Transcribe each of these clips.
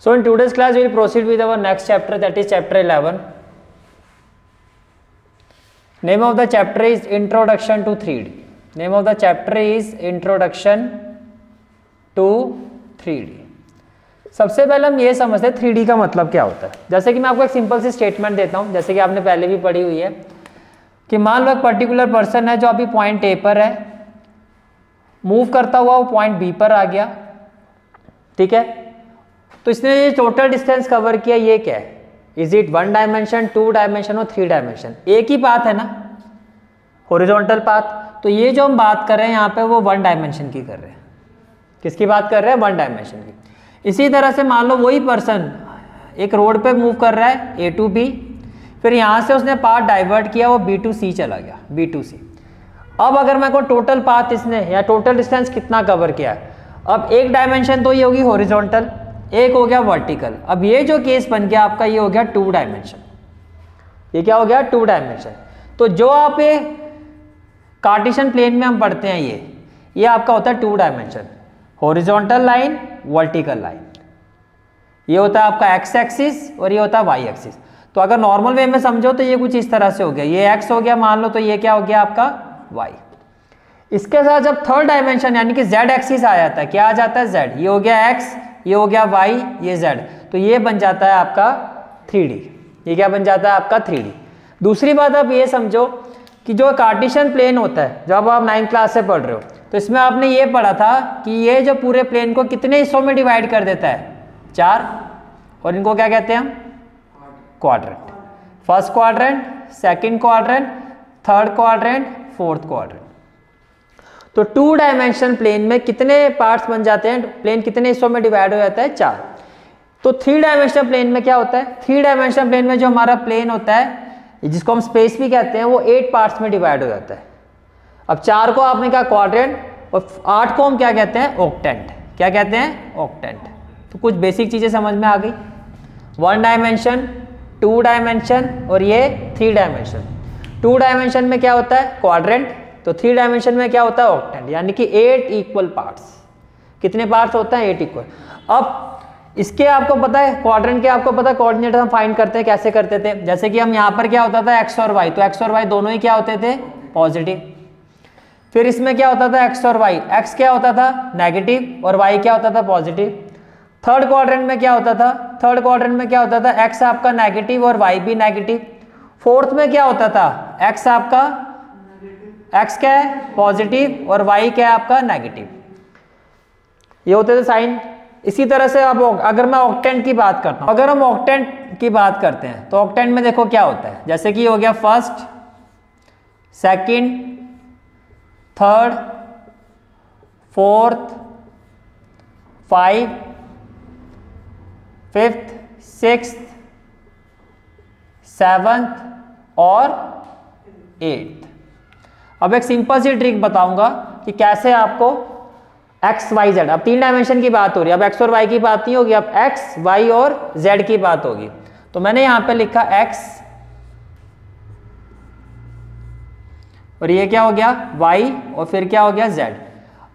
So in today's class we will proceed with our next chapter, that is chapter 11. Name of the chapter is Introduction to 3D. Name of the chapter is Introduction to 3D. सबसे पहले हम ये समझते हैं 3D का मतलब क्या होता है। जैसे कि मैं आपको एक सिंपल सी स्टेटमेंट देता हूँ, जैसे कि आपने पहले भी पढ़ी हुई है कि मान लो एक पर्टिकुलर पर्सन है जो अभी पॉइंट ए पर है, मूव करता हुआ वो पॉइंट बी पर आ गया, ठीक है। तो इसने ये टोटल डिस्टेंस कवर किया, ये क्या है? इज इट 1 डायमेंशन, 2 डायमेंशन और 3 डायमेंशन? एक ही पाथ है ना, हॉरिजॉन्टल पाथ। तो ये जो हम बात कर रहे हैं यहाँ पे वो 1 डायमेंशन की कर रहे हैं। किसकी बात कर रहे हैं? 1 डायमेंशन की। इसी तरह से मान लो वही पर्सन एक रोड पे मूव कर रहा है ए टू बी, फिर यहाँ से उसने पाथ डाइवर्ट किया, वो बी टू सी चला गया, बी टू सी। अब अगर मैं को टोटल पाथ इसने या टोटल डिस्टेंस कितना कवर किया है, अब एक डायमेंशन तो ये होगी हॉरिजॉन्टल, एक हो गया वर्टिकल। अब ये जो केस बन गया आपका, ये हो गया 2 डायमेंशन। ये क्या हो गया? 2 डायमेंशन। तो जो आप ये कार्टेशियन प्लेन में हम पढ़ते हैं, ये आपका होता है 2 dimension, horizontal line, vertical line. ये होता है आपका एक्स एक्सिस और ये होता है वाई एक्सिस। तो अगर नॉर्मल वे में समझो तो ये कुछ इस तरह से हो गया, ये एक्स हो गया मान लो, तो ये क्या हो गया आपका वाई। इसके साथ जब 3rd डायमेंशन यानी कि जेड एक्सिस आ जाता है, क्या आ जाता है? जेड। ये हो गया एक्स, ये हो गया वाई, ये जेड, तो ये बन जाता है आपका 3D। ये क्या बन जाता है? आपका 3D। दूसरी बात आप ये समझो कि जो कार्टेशियन प्लेन होता है, जब आप 9th क्लास से पढ़ रहे हो तो इसमें आपने ये पढ़ा था कि ये जो पूरे प्लेन को कितने हिस्सों में डिवाइड कर देता है? 4। और इनको क्या कहते हैं हम? Quadrant. First quadrant, second quadrant, third quadrant, fourth quadrant. तो 2 डायमेंशन प्लेन में कितने पार्ट्स बन जाते हैं? प्लेन कितने हिस्सों में डिवाइड हो जाता है? 4। तो 3 डायमेंशन प्लेन में क्या होता है? 3 डायमेंशन प्लेन में जो हमारा प्लेन होता है, जिसको हम स्पेस भी कहते हैं, वो 8 पार्ट्स में डिवाइड हो जाता है। अब 4 को आपने कहा क्वाड्रेंट और 8 को हम क्या कहते हैं? ऑक्टेंट। क्या कहते हैं? ऑक्टेंट। तो कुछ बेसिक चीजें समझ में आ गई। 1 डायमेंशन, 2 डायमेंशन और ये 3 डायमेंशन। 2 डायमेंशन में क्या होता है? क्वाड्रेंट। तो 3 डायमेंशन में क्या होता है? ऑक्टेंट, यानी कि 8 इक्वल पार्ट्स। कितने पार्ट्स होता है? 8 इक्वल। अब इसके आपको पता है क्वाड्रेंट के, आपको पता है कोऑर्डिनेट हम फाइंड करते हैं, कैसे करते थे? जैसे कि हम यहाँ पर क्या होता था? एक्स और वाई, तो एक्स और वाई दोनों ही क्या होते थे? पॉजिटिव। फिर इसमें क्या होता था? एक्स और वाई, एक्स क्या होता था? नेगेटिव और वाई क्या होता था? पॉजिटिव। थर्ड क्वाड्रेंट में क्या होता था? थर्ड क्वाड्रेंट में क्या होता था? एक्स आपका नेगेटिव और वाई भी नेगेटिव। फोर्थ में क्या होता था? एक्स आपका, एक्स क्या है? पॉजिटिव और वाई क्या है आपका? नेगेटिव। ये होते थे साइन। इसी तरह से अब अगर मैं ऑक्टेंट की बात करता हूं, अगर हम ऑक्टेंट की बात करते हैं तो ऑक्टेंट में देखो क्या होता है। जैसे कि हो गया first, second, third, fourth, 5, 5th, 6th, 7th और 8th। अब एक सिंपल सी ट्रिक बताऊंगा कि कैसे आपको एक्स वाई जेड, अब 3 डायमेंशन की बात हो रही है, अब एक्स और वाई की बात नहीं होगी, अब एक्स वाई और जेड की बात होगी। तो मैंने यहां पे लिखा एक्स और ये क्या हो गया? वाई और फिर क्या हो गया? जेड।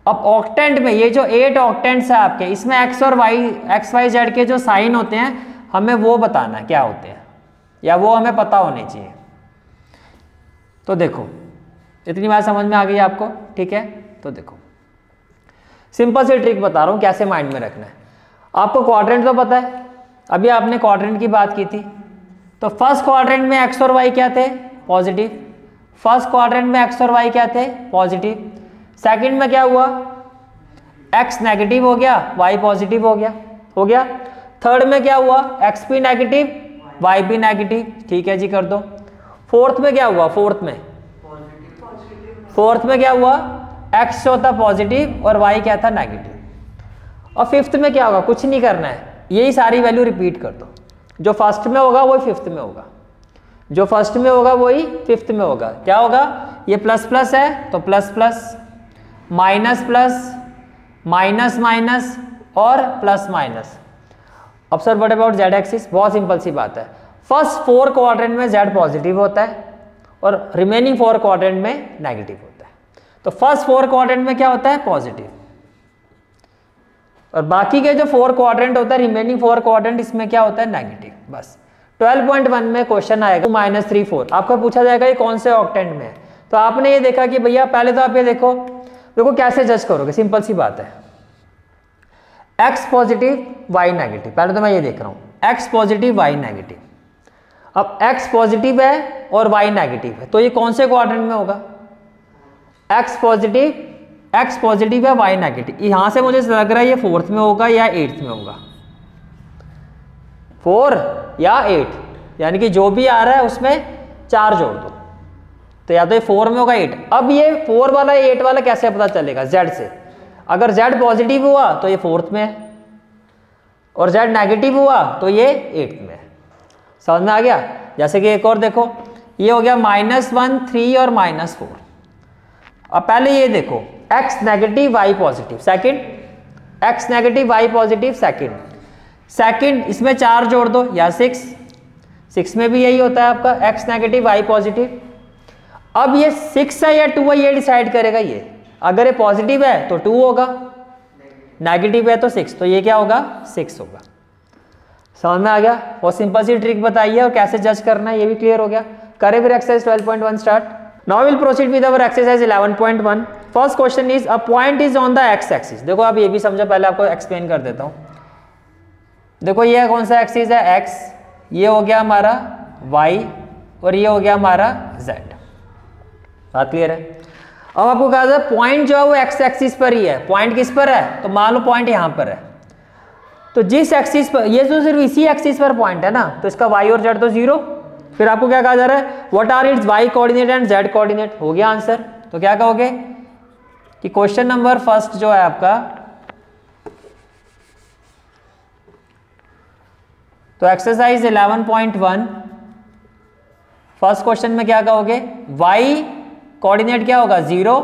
अब ऑक्टेंट में ये जो 8 ऑक्टेंट्स है आपके, इसमें एक्स और वाई, एक्स वाई जेड के जो साइन होते हैं हमें वो बताना है क्या होते हैं, या वो हमें पता होने चाहिए। तो देखो इतनी बात समझ में आ गई आपको, ठीक है? तो देखो सिंपल सी ट्रिक बता रहा हूं कैसे माइंड में रखना है। आपको क्वाड्रेंट तो पता है, अभी आपने क्वाड्रेंट की बात की थी। तो फर्स्ट क्वाड्रेंट में एक्स और वाई क्या थे? पॉजिटिव। फर्स्ट क्वाड्रेंट में एक्स और वाई क्या थे? पॉजिटिव। सेकंड में क्या हुआ? एक्स नेगेटिव हो गया, वाई पॉजिटिव हो गया, हो गया। थर्ड में क्या हुआ? एक्स भी नेगेटिव, वाई भी नेगेटिव, ठीक है जी, कर दो। फोर्थ में क्या हुआ? फोर्थ में क्या हुआ? एक्स होता पॉजिटिव और वाई क्या था? नेगेटिव। और 5th में क्या होगा? कुछ नहीं करना है, यही सारी वैल्यू रिपीट कर दो। जो फर्स्ट में होगा वही 5th में होगा, जो फर्स्ट में होगा वही 5th में होगा। क्या होगा? ये प्लस प्लस है तो plus plus, minus plus, minus minus और प्लस माइनस। अब sir what about Z axis? बहुत सिंपल सी बात है। फर्स्ट 4 क्वाड्रेंट में जेड पॉजिटिव होता है और रिमेनिंग 4 क्वाड्रेंट में नेगेटिव होता है। तो फर्स्ट 4 क्वाड्रेंट में क्या होता है? पॉजिटिव। और बाकी के जो 4 क्वाड्रेंट होता है, रिमेनिंग 4 क्वाड्रेंट, इसमें क्या होता है नेगेटिव। बस 12.1 में क्वेश्चन आएगा 2 - 3 4, आपका पूछा जाएगा ये कौन से ऑक्टेंट में है। तो आपने ये देखा कि भैया पहले तो आप ये देखो कैसे जज करोगे, सिंपल सी बात है, x पॉजिटिव y नेगेटिव। पहले तो मैं ये देख रहा हूं x पॉजिटिव y नेगेटिव। अब x पॉजिटिव है और y नेगेटिव है, तो ये कौन से क्वाड्रेंट में होगा, x पॉजिटिव है y नेगेटिव। यहां से मुझे लग रहा है ये 4th में होगा या 8th में होगा, 4 या 8, यानी कि जो भी आ रहा है उसमें 4 जोड़ दो, तो या तो ये 4 में होगा 8। अब ये 4 वाला 8 वाला कैसे पता चलेगा, z से। अगर z पॉजिटिव हुआ तो ये 4th में है, और z नेगेटिव हुआ तो ये 8th में है। समझ में आ गया। जैसे कि एक और देखो, ये हो गया -1 3 और -4। अब पहले ये देखो x negative y positive second, x negative y positive second, इसमें 4 जोड़ दो या 6 में भी यही होता है आपका x नेगेटिव y पॉजिटिव। अब ये 6 है या 2 है ये डिसाइड करेगा ये, अगर ये पॉजिटिव है तो 2 होगा, नेगेटिव है तो 6, तो ये क्या होगा 6 होगा। समझ में आ गया। बहुत सिंपल सी ट्रिक बताइए और कैसे जज करना है ये भी क्लियर हो गया। करें फिर exercise 12.1 start. Now will proceed with our exercise 11.1। First question is a point is on the x axis. देखो आप ये भी समझो, पहले आपको एक्सप्लेन कर देता हूं। देखो ये कौन सा एक्सिस है x, ये हो गया हमारा y और ये हो गया हमारा z। बात क्लियर है। अब आपको कहा था पॉइंट जो है वो एक्स एक्सिस पर ही है। पॉइंट किस पर है, तो मान लो पॉइंट यहां पर है, तो जिस एक्सिस पर, ये जो सिर्फ इसी एक्सिस पर पॉइंट है ना, तो इसका y और z तो 0। फिर आपको क्या कहा जा रहा है, what are its y coordinate and z coordinate. हो गया आंसर। तो क्या कहोगे कि क्वेश्चन नंबर फर्स्ट जो है आपका, तो एक्सरसाइज 11.1 फर्स्ट क्वेश्चन में क्या कहोगे, y कोऑर्डिनेट क्या होगा 0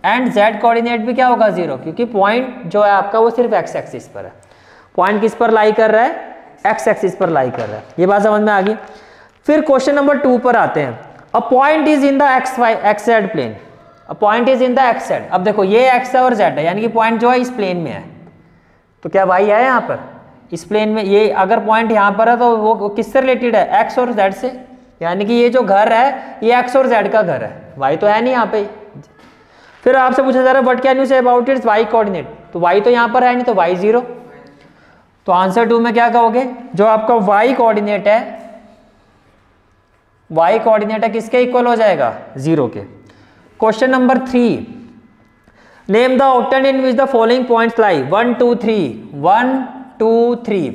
एंड z कोऑर्डिनेट भी क्या होगा 0, क्योंकि पॉइंट जो है आपका वो सिर्फ x एक्सिस पर है। पॉइंट किस पर लाई कर रहा है, x एक्सिस पर लाई कर रहा है। ये बात समझ में आ गई। फिर क्वेश्चन नंबर 2 पर आते हैं। A point is in the X Z plane, a point is in the X Z. अब देखो ये x है और z है, यानी कि पॉइंट जो है इस प्लेन में है, तो क्या y है यहाँ पर इस प्लेन में। ये अगर पॉइंट यहाँ पर है तो वो किससे रिलेटेड है, x और z से, यानी कि ये जो घर है ये x और z का घर है, y तो है नहीं यहाँ पे। फिर आपसे पूछा जा रहा है what can you say about it's y coordinate, तो y तो यहाँ पर है नहीं, तो y 0। तो आंसर 2 में क्या कहोगे, जो आपका y कोऑर्डिनेट है, y कोऑर्डिनेट है किसके इक्वल हो जाएगा 0 के। Question number 3, name the octant in which the following points लाई 1 2 3 1 2 3।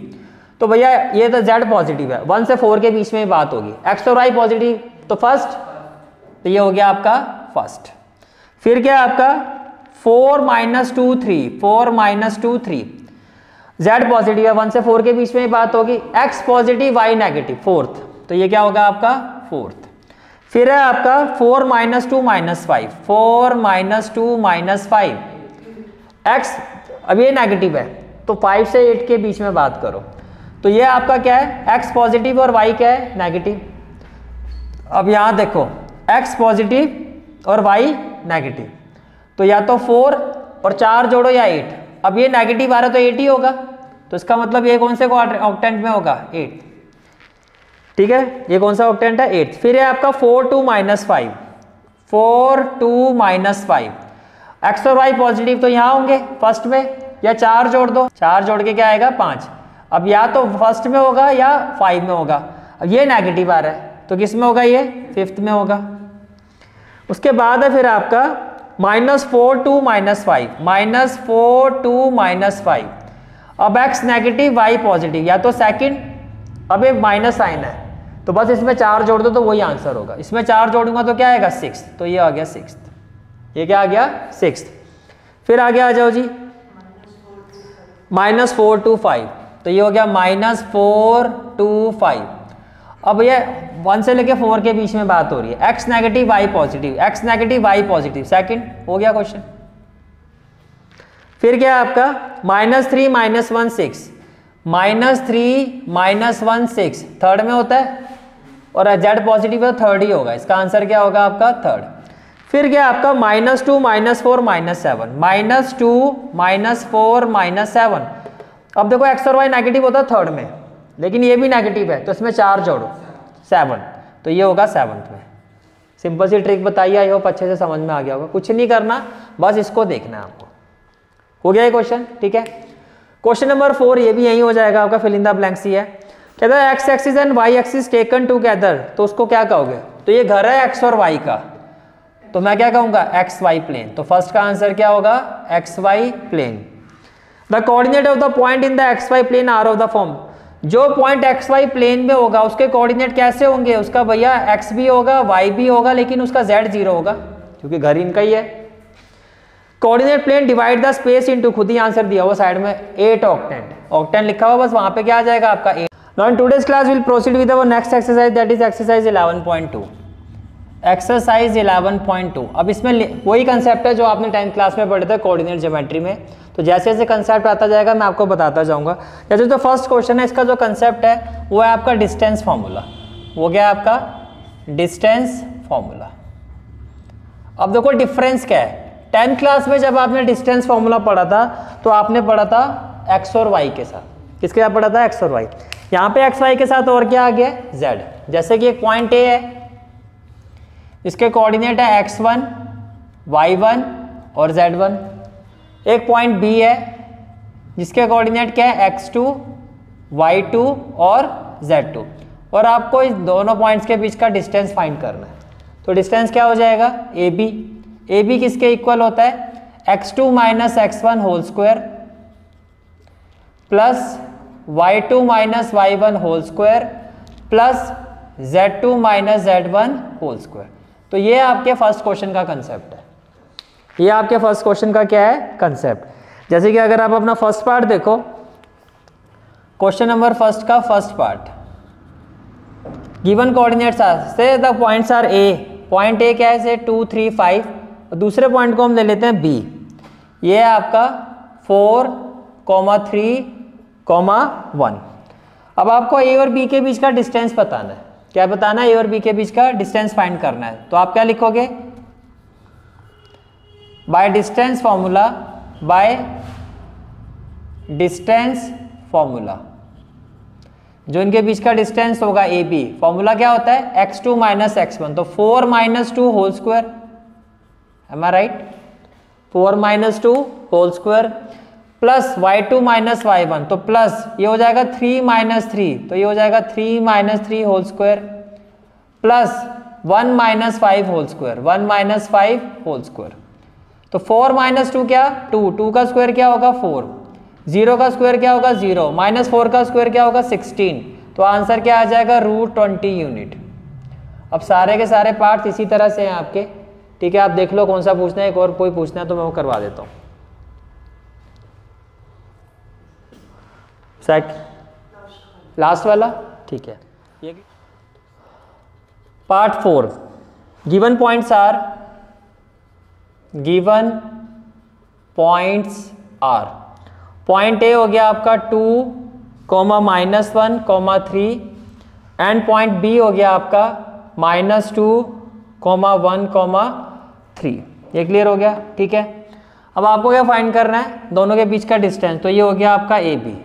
तो भैया ये तो z पॉजिटिव है, 1 से 4 के बीच में बात होगी, x और y पॉजिटिव, तो फर्स्ट, तो ये हो गया आपका फर्स्ट। फिर क्या आपका 4 - 2 3 4 - 2 3, z पॉजिटिव है, 1 से 4 के बीच में बात होगी, x positive y negative, fourth, तो ये क्या होगा आपका फोर्थ। फिर है आपका 4 - 2 - 5 4 - 2 - 5, x अब ये नेगेटिव है, तो 5 से 8 के बीच में बात करो, तो ये आपका क्या है x पॉजिटिव और y क्या है नेगेटिव। अब यहां देखो x पॉजिटिव और y नेगेटिव, तो या तो 4 और 4 जोड़ो या 8। अब ये नेगेटिव आ रहा है तो 8 ही होगा, तो इसका मतलब ये कौन से ऑक्टेंट में होगा 8। ठीक है, ये कौन सा ऑक्टेंट है 8। फिर है आपका 4 2 - 5 4 2 - 5, x और y पॉजिटिव तो यहाँ होंगे फर्स्ट में, या 4 जोड़ दो, 4 जोड़ के क्या आएगा 5। अब या तो फर्स्ट में होगा या 5 में होगा। अब ये नेगेटिव आ रहा है तो किस में होगा, ये 5th में होगा। उसके बाद है फिर आपका -4 2 - 5 -4 2 - 5। अब x नेगेटिव y पॉजिटिव, या तो सेकंड, अब ये माइनस साइन है तो बस इसमें 4 जोड़ दो तो वही आंसर होगा। इसमें 4 जोड़ूंगा तो क्या आएगा 6, तो ये आ गया 6th, ये क्या आ गया 6th। फिर आगे आ जाओ जी -4 2 5, तो ये हो गया -4 2 5। अब ये 1 से लेके 4 के बीच में बात हो रही है, x negative y positive, x negative y positive, second हो गया क्वेश्चन। फिर क्या है आपका -3 - 1 6 -3 - 1 6, थर्ड में होता है, और z पॉजिटिव है तो थर्ड ही होगा, इसका आंसर क्या होगा आपका थर्ड। फिर क्या आपका -2 -4 -7, -2 -4 -7। अब देखो x और y नेगेटिव होता है थर्ड में, लेकिन ये भी नेगेटिव है तो इसमें 4 जोड़ो 7, तो ये होगा 7th में। सिंपल सी ट्रिक बताइए, आई होप अच्छे से समझ में आ गया होगा। कुछ नहीं करना, बस इसको देखना है आपको। हो गया ये क्वेश्चन, ठीक है। क्वेश्चन नंबर 4 ये भी यही हो जाएगा आपका, फिल इन द ब्लैंक्स ही है। कहता है x axis and y axis taken together, तो उसको क्या कहोगे? तो ये घर है x और y का, तो मैं क्या कहूंगा? XY plane. तो फर्स्ट का आंसर क्या होगा? XY plane. The coordinate of the point in the XY plane are of the form, जो पॉइंट XY प्लेन में होगा उसके कोऑर्डिनेट कैसे होंगे? उसका भैया x भी होगा y भी होगा, लेकिन उसका z 0 होगा क्योंकि घर इनका ही है। Coordinate plane divide the space into, खुद ही आंसर दिया हुआ साइड में 8 ऑक्टेन लिखा हुआ, बस वहां पे क्या आ जाएगा आपका 8। Now in today's class will proceed with our next exercise, that is exercise 11.2। Exercise 11.2। अब इसमें वही कंसेप्ट है जो आपने 10th क्लास में पढ़े थे कोऑर्डिनेट ज्योमेट्री में। तो जैसे जैसे कंसेप्ट आता जाएगा मैं आपको बताता जाऊंगा। जैसे जो फर्स्ट क्वेश्चन है, इसका जो कंसेप्ट है वो है आपका डिस्टेंस फार्मूला। वो क्या है आपका? Distance formula. अब देखो डिफरेंस क्या है। 10th क्लास में जब आपने डिस्टेंस फार्मूला पढ़ा था तो आपने पढ़ा था x और y के साथ। किसके साथ पढ़ा था? x और y। यहाँ पे x y के साथ और क्या आ गया? z। जैसे कि एक पॉइंट A है, इसके कोऑर्डिनेट है x1, y1 और z1। एक पॉइंट B है जिसके कोऑर्डिनेट क्या है? x2, y2 और z2। और आपको इस दोनों पॉइंट्स के बीच का डिस्टेंस फाइंड करना है। तो डिस्टेंस क्या हो जाएगा? AB। AB किसके इक्वल होता है? x2 minus x1 whole square plus y2 minus y1 whole square plus z2 minus z1 whole square. तो ये आपके फर्स्ट क्वेश्चन का कंसेप्ट है। ये आपके फर्स्ट क्वेश्चन का क्या है? कंसेप्ट। जैसे कि अगर आप अपना फर्स्ट पार्ट देखो, क्वेश्चन नंबर फर्स्ट का first part, given coordinates are से the points are A। Point A क्या है? से 2, 3, 5। और दूसरे पॉइंट को हम ले लेते हैं B। ये है आपका 4, 3, 1। अब आपको A और B के बीच का डिस्टेंस बताना है। क्या बताना है? A और B के बीच का डिस्टेंस फाइंड करना है। तो आप क्या लिखोगे? By distance formula, by distance formula, जो इनके बीच का डिस्टेंस होगा AB। फॉर्मूला क्या होता है? x2 माइनस x1, तो 4 minus 2 whole square. Am I right? 4 minus 2 whole square plus y2 minus y1, तो प्लस ये हो जाएगा 3 माइनस 3, तो ये हो जाएगा 3 minus 3 whole square plus 1 minus 5 whole square, 1 minus 5 whole square. तो 4 माइनस 2 क्या? 2 का स्क्वायर क्या होगा? 4। 0 का स्क्वायर क्या होगा? 0। माइनस 4 का स्क्वायर क्या होगा? 16। तो आंसर क्या आ जाएगा? √20 यूनिट। अब सारे के सारे पार्ट्स इसी तरह से हैं आपके, ठीक है। आप देख लो कौन सा पूछना है, एक और कोई पूछना है तो मैं वो करवा देता हूँ। लास्ट वाला, ठीक है। Part 4, given points are, given points are. Point A हो गया आपका 2, -1, 3 एंड पॉइंट बी हो गया आपका -2, 1, 3। ये क्लियर हो गया, ठीक है। अब आपको क्या फाइंड करना है? दोनों के बीच का डिस्टेंस। तो ये हो गया आपका ए बी।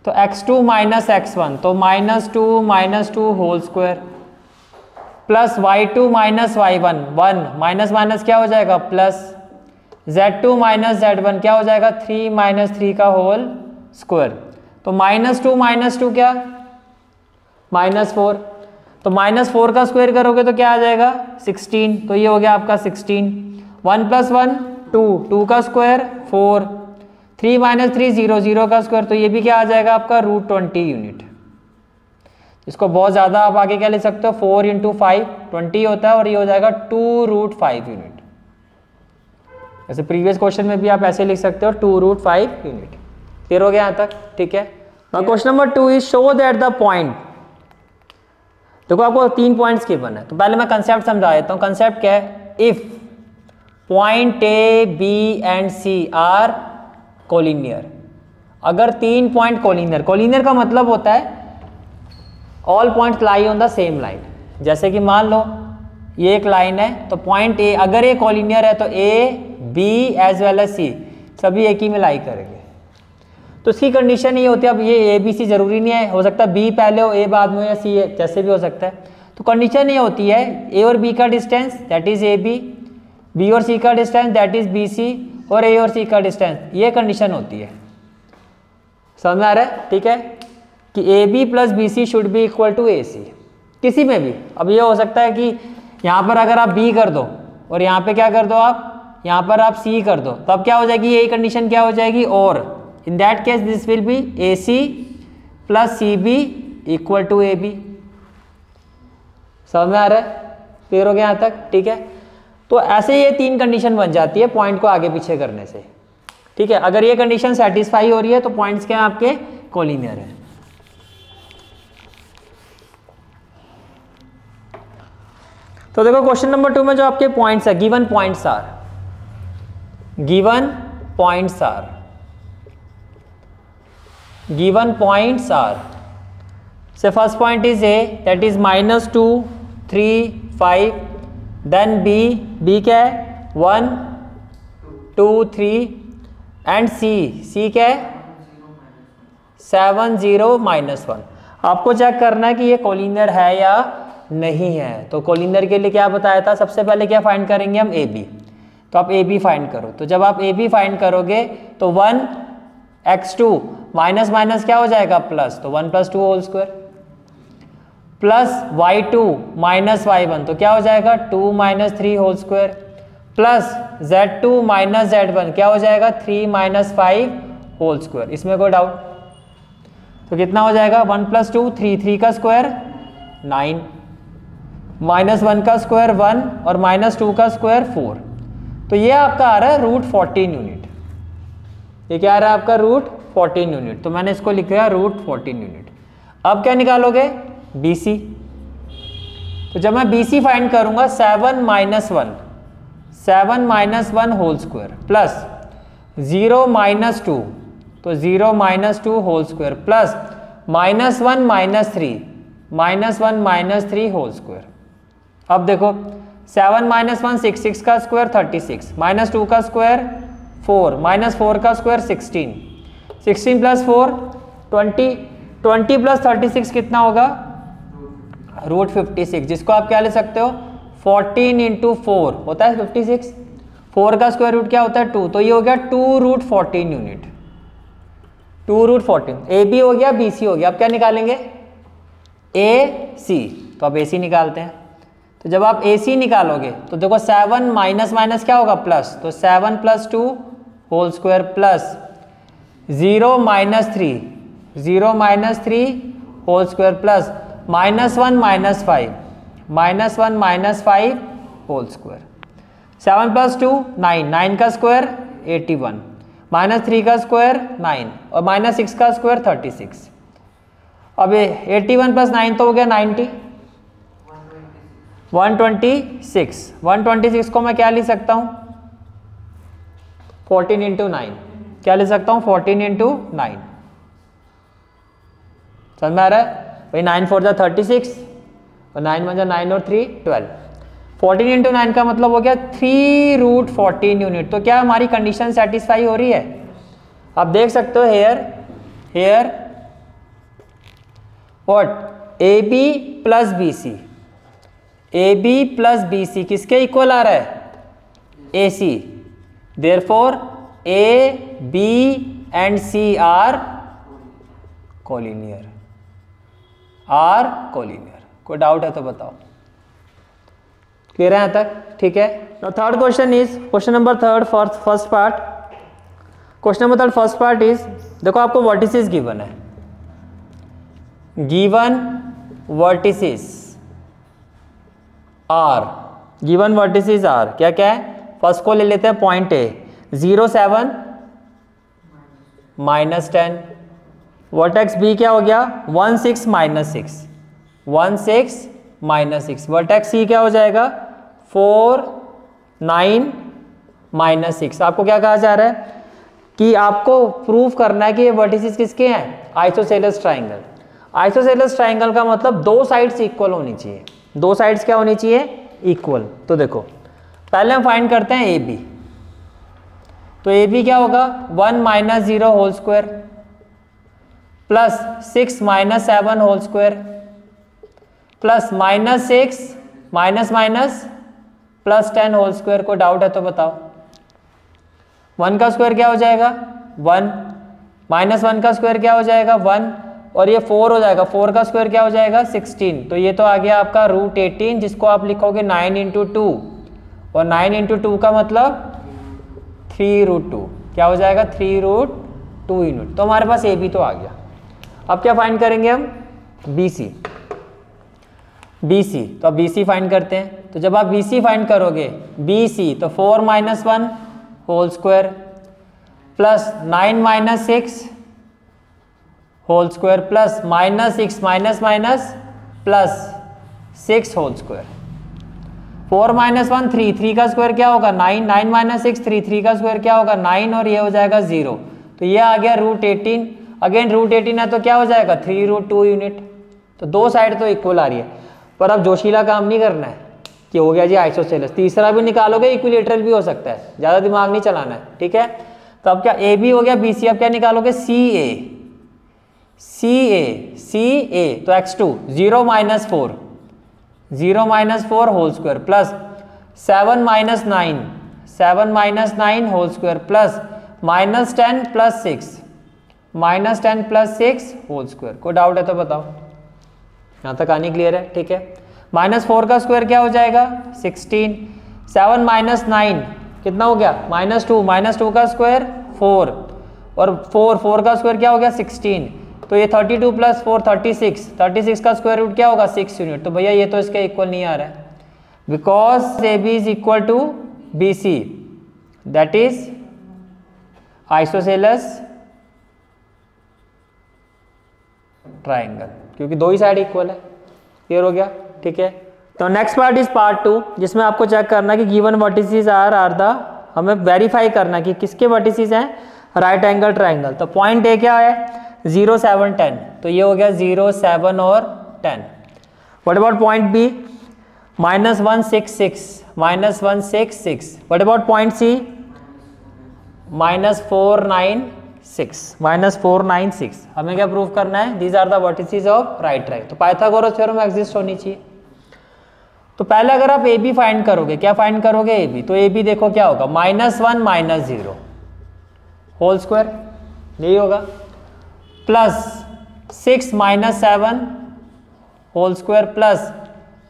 तो x2 माइनस x1, तो -2 whole square plus y2 minus y1, 1 minus minus क्या हो जाएगा? प्लस z2 माइनस z1 क्या हो जाएगा? 3 माइनस 3 का होल स्क्वायर। तो -2 क्या? -4। तो -4 का स्क्वायर करोगे तो क्या आ जाएगा? 16। तो ये हो गया आपका 16। 1 + 1 2 का स्क्वायर 4, 3 माइनस 3 0, 0 का स्क्वायर। तो ये भी क्या आ जाएगा आपका? √20 यूनिट। इसको बहुत ज़्यादा आप आगे क्या ले सकते हो? 4 × 5 20 होता है और ये हो जाएगा 2√5 यूनिट। जैसे प्रीवियस क्वेश्चन में भी आप ऐसे लिख सकते हो 2√5 यूनिट। क्लियर हो गया यहाँ तक, ठीक है। Question number 2 is show that the point. देखो आपको 3 पॉइंट्स गिवन है, तो पहले मैं कंसेप्ट समझा देता हूँ। कंसेप्ट क्या है? If point A B and C are collinear, अगर 3 पॉइंट कोलिनियर, कोलिनियर का मतलब होता है all points lie on the same line. जैसे कि मान लो ये एक लाइन है, तो पॉइंट ए अगर ये कॉलिनियर है तो A B as well as C सभी एक ही में लाई करेंगे। तो इसकी कंडीशन ये होती है, अब ये ए बी सी जरूरी नहीं है, हो सकता है बी पहले हो ए बाद में हो या सी जैसे भी हो सकता है। तो कंडीशन ये होती है ए और बी का distance that is A B और सी का distance that is B C और ए और सी का डिस्टेंस, ये कंडीशन होती है। समझ में आ रहा है? ठीक है कि A B plus B C should be equal to A C किसी में भी। अब ये हो सकता है कि यहाँ पर अगर आप बी कर दो और यहाँ पे क्या कर दो, आप यहाँ पर आप सी कर दो, तो अब क्या हो जाएगी, यही कंडीशन क्या हो जाएगी, और in that case this will be A C plus C B equal to A B. समझ में आ रहा है? क्लियर हो गया यहाँ तक? ठीक है, तो ऐसे ये तीन कंडीशन बन जाती है पॉइंट को आगे पीछे करने से। ठीक है, अगर ये कंडीशन सेटिस्फाई हो रही है तो पॉइंट्स क्या आपके कोलिनियर है। तो देखो क्वेश्चन नंबर 2 में जो आपके पॉइंट्स है, गिवन पॉइंट्स आर से first point is A that is -2 3 5, then B क्या है 1 2 3 एंड सी क्या है 7 0 -1। आपको चेक करना है कि ये कोलिनियर है या नहीं है। तो कोलिनियर के लिए क्या बताया था, सबसे पहले क्या फाइंड करेंगे हम, ए बी। तो आप ए बी फाइंड करो, तो जब आप ए बी फाइंड करोगे तो 1x2 माइनस माइनस क्या हो जाएगा प्लस, तो 1 + 2 whole square plus y2 minus y1 तो क्या हो जाएगा 2 - 3 whole square plus z2 minus z1 क्या हो जाएगा 3 - 5 होल स्क्वायर। इसमें कोई डाउट? तो कितना हो जाएगा 1 + 2 3, 3 का स्क्वायर 9, -1 का स्क्वायर 1 और -2 का स्क्वायर 4। तो ये आपका आ रहा है √14 यूनिट। ये क्या आ रहा है आपका √14 यूनिट। तो मैंने इसको लिखा √14 यूनिट। अब क्या निकालोगे BC। तो जब मैं BC फाइंड करूंगा 7 - 1 होल स्क्वायर प्लस 0 - 2 तो 0 - 2 whole square plus -1 - 3 -1 - 3 whole square. अब देखो 7 - 1 6, 6 का स्क्वायर 36, -2 का स्क्वायर 4, -4 का स्क्वायर 16, 16 + 4 20, 20 + 36 कितना होगा √56, जिसको आप क्या ले सकते हो 14 × 4 होता है 56, 4 का स्क्वायर रूट क्या होता है 2, तो ये हो गया 2√14 यूनिट, 2√14। ए बी हो गया BC हो गया। अब क्या निकालेंगे AC। तो अब AC निकालते हैं। तो जब आप AC निकालोगे तो देखो 7 माइनस क्या होगा प्लस, तो 7 + 2 whole square plus 0 - 3 whole square plus -1 - 5 whole square. 7 + 2 9, 9 का स्क्वायर 81, -3 का स्क्वायर 9 और -6 का स्क्वायर 36। अब 81 + 9 तो हो गया 90, 126। 126 को मैं क्या लिख सकता हूँ 14 × 9, क्या लिख सकता हूँ 14 × 9। समझ में आ रहा है भाई? 9 × 4 = 36 और 9 × 9 और 3 12। 14 × 9 का मतलब हो गया 3√14 यूनिट। तो क्या हमारी कंडीशन सेटिस्फाई हो रही है? आप देख सकते हो here what AB + BC, AB + BC किसके इक्वल आ रहा है AC। Therefore A, B and C are collinear, कोई डाउट है तो बताओ। क्लियर है यहाँ तक? ठीक है। Now third question is question number 3 first part. Question number 3 first part is, देखो आपको वर्टिसेस गिवन है, गिवन वर्टिसेस आर, क्या क्या है? फर्स्ट को ले लेते हैं पॉइंट A 0 7 -10, वर्टेक्स B क्या हो गया 1 6 -6, 1 6 -6, वर्टेक्स C क्या हो जाएगा 4 9 -6। आपको क्या कहा जा रहा है कि आपको प्रूव करना है कि ये वर्टिसेस किसके हैं, आइसोसेलेस ट्राइंगल। आइसोसेलेस ट्राइंगल का मतलब दो साइड्स इक्वल होनी चाहिए। दो साइड्स क्या होनी चाहिए, इक्वल। तो देखो पहले हम फाइंड करते हैं ए बी। तो ए बी क्या होगा 1 minus 0 whole square plus 6 minus 7 whole square plus minus 6 minus minus plus 10 whole square. को डाउट है तो बताओ। 1 का स्क्वायर क्या हो जाएगा 1, माइनस 1 का स्क्वायर क्या हो जाएगा 1, और ये 4 हो जाएगा। 4 का स्क्वायर क्या हो जाएगा 16। तो ये तो आ गया आपका रूट 18, जिसको आप लिखोगे 9 इंटू 2, और 9 इंटू 2 का मतलब 3 रूट 2। क्या हो जाएगा 3 रूट 2 यूनिट। तो हमारे पास ए बी तो आ गया। अब क्या फाइंड करेंगे हम बी सी। बी सी तो अब बी सी फाइंड करते हैं। तो जब आप बी सी फाइंड करोगे बी सी तो 4 minus 1 whole square plus 9 minus 6 whole square plus minus 6 minus minus plus 6 whole square. 4 minus 1 3, 3 का स्क्वायर क्या होगा 9, 9 माइनस 6 3, 3 का स्क्वायर क्या होगा 9, और ये हो जाएगा 0। तो ये आ गया रूट 18। अगेन रूट 18 है तो क्या हो जाएगा 3 रूट 2 यूनिट। तो दो साइड तो इक्वल आ रही है, पर अब जोशीला काम नहीं करना है कि हो गया जी आइसोसेलेस। तीसरा भी निकालोगे इक्विलेटरल भी हो सकता है, ज़्यादा दिमाग नहीं चलाना है, ठीक है। तो अब क्या ए बी हो गया बी सी। अब क्या निकालोगे सी ए। सी ए, सी ए तो x2 0 minus 4, 0 minus 4 whole square plus 7 minus 9, 7 minus 9 whole square plus minus 10 plus 6, minus 10 plus 6 whole square. कोई डाउट है तो बताओ। यहाँ तक आनी क्लियर है, ठीक है। माइनस 4 का स्क्वायर क्या हो जाएगा 16, 7 माइनस 9 कितना हो गया माइनस 2, माइनस 2 का स्क्वायर 4, और 4 का स्क्वायर क्या हो गया 16। तो ये 32 प्लस 4 36, 36 का स्क्वायर रूट क्या होगा 6 यूनिट। तो भैया ये तो इसके इक्वल नहीं आ रहा है, because A B is equal to B C, that is isosceles triangle, क्योंकि दो ही साइड इक्वल है। क्लियर हो गया, ठीक है। तो नेक्स्ट पार्ट इज पार्ट 2, जिसमें आपको चेक करना है कि गिवन वर्टिसेस आर द, हमें वेरीफाई करना है कि किसके वर्टिसेस हैं राइट एंगल ट्राइंगल। तो पॉइंट ए क्या है 0 7 10, तो ये हो गया 0 7 और 10। What about point B -1 6 6, -1 6 6। What about point C -4 9 6, -4 9 6। हमें क्या प्रूव करना है these are the vertices of right triangle. तो पाइथागोरस थ्योरम एग्जिस्ट होनी चाहिए। तो पहले अगर आप ए बी फाइंड करोगे, क्या फाइंड करोगे ए बी, तो ए बी देखो क्या होगा -1 माइनस 0 होल स्क्वायर, यही होगा, plus 6 minus 7 whole square plus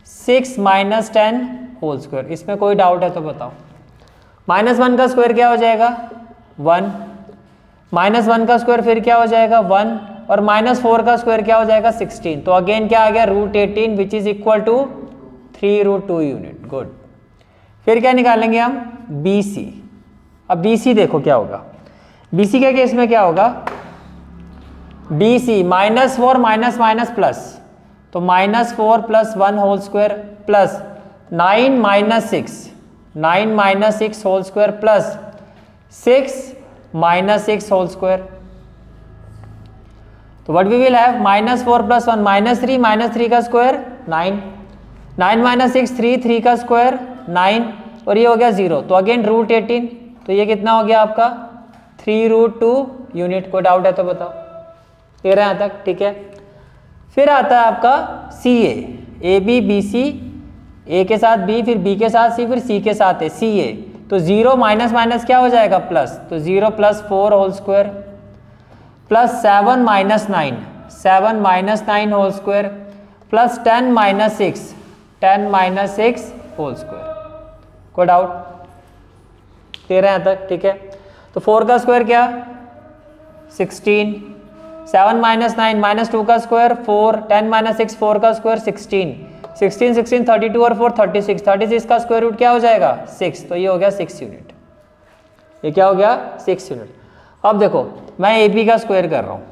6 minus 10 whole square. इसमें कोई डाउट है तो बताओ। -1 का स्क्वायर क्या हो जाएगा 1, -1 का स्क्वायर फिर क्या हो जाएगा 1, और -4 का स्क्वायर क्या हो जाएगा 16। तो अगेन क्या आ गया root 18 which is equal to 3 root 2 unit. Good. फिर क्या निकालेंगे हम बी सी। अब बी सी देखो क्या होगा, बी सी के केस में क्या होगा B C -4 minus minus plus, तो -4 plus 1 whole square plus 9 minus 6, 9 minus 6 whole square plus 6 minus 6 whole square. तो what we will have -4 plus 1 -3, -3 का स्क्वायर 9, 9 माइनस 6 3, 3 का स्क्वायर 9, और ये हो गया 0। तो अगेन रूट 18, तो ये कितना हो गया आपका 3 रूट 2 यूनिट। को डाउट है तो बताओ। क्लियर है यहाँ तक, ठीक है। फिर आता है आपका सी ए बी बी सी, ए के साथ बी, फिर बी के साथ सी, फिर सी के साथ ए सी ए। तो 0 माइनस माइनस क्या हो जाएगा प्लस, तो 0 plus 4 whole square plus 7 minus 9, 7 minus 9 whole square plus 10 minus 6, 10 minus 6 whole square. कोई डाउट? क्लियर है यहाँ तक, ठीक है। तो 4 का स्क्वायर क्या 16, 7 माइनस 9 माइनस 2 का स्क्वायर 4, 10 माइनस 6 4 का स्क्वायर 16, 16 16 32 और 4 36, 36 का स्क्वायर रूट क्या हो जाएगा 6। तो ये हो गया 6 यूनिट। ये क्या हो गया 6 यूनिट। अब देखो मैं ए बी का स्क्वायर कर रहा हूँ,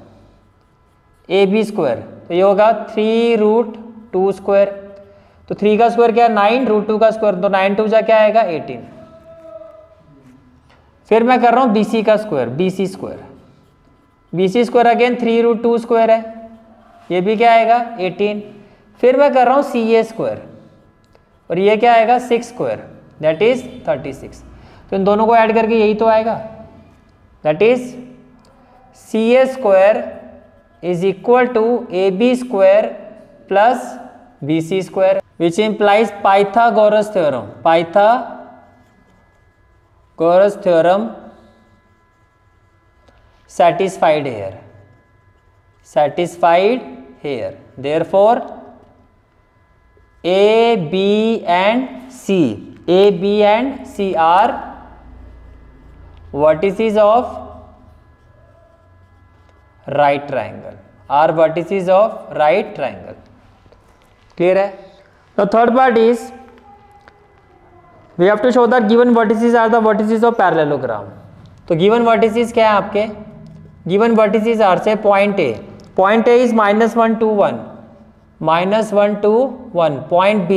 ए बी स्क्वायर, तो ये होगा 3 रूट 2 स्क्वायर। तो 3 का स्क्वायर क्या है 9, रूट 2 का स्क्वायर, तो 9 2 जा क्या आएगा 18। फिर मैं कर रहा हूँ बी सी का square, B C square, B C square again 3 root 2 square है, ये भी क्या आएगा 18। फिर मैं कर रहा हूँ सी ए स्क्वायर, और ये क्या आएगा 6 स्क्वायर दैट इज 36। तो इन दोनों को ऐड करके यही तो आएगा, that is CA square is equal to AB square plus BC square, which implies Pythagoras theorem, Pythagoras theorem satisfied here, satisfied here. Therefore A, B and C are vertices of right triangle, are vertices of right triangle. Clear है? Now third part is we have to show that given vertices are the vertices of parallelogram. तो given vertices क्या है आपके? Given vertices are say point A is -1 to 1, -1 to 1. Point B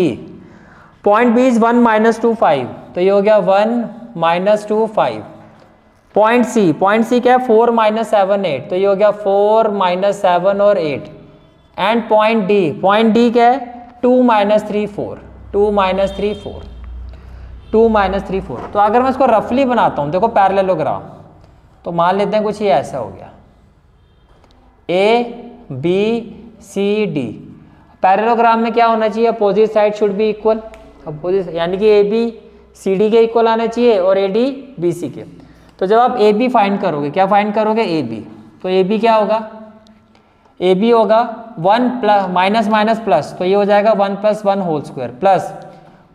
is 1 - 2 5, तो ये हो गया 1 - 2 5. Point C क्या है 4 - 7 8, तो ये हो गया 4 - 7 और 8. एंड point D क्या है 2 - 3 4, 2 - 3 4, 2 - 3 4. तो अगर मैं इसको रफली बनाता हूँ, देखो पैरेललोग्राम, तो मान लेते हैं कुछ ये ऐसा हो गया ABCD. पैरेललोग्राम में क्या होना चाहिए, opposite side should be equal, opposite यानी कि ABCD के इक्वल आना चाहिए और AD BC के. तो जब आप AB फाइंड करोगे, क्या फाइंड करोगे AB, तो AB क्या होगा, AB होगा 1 प्लस माइनस माइनस प्लस, तो ये हो जाएगा 1 + 1 होल स्क्वायर प्लस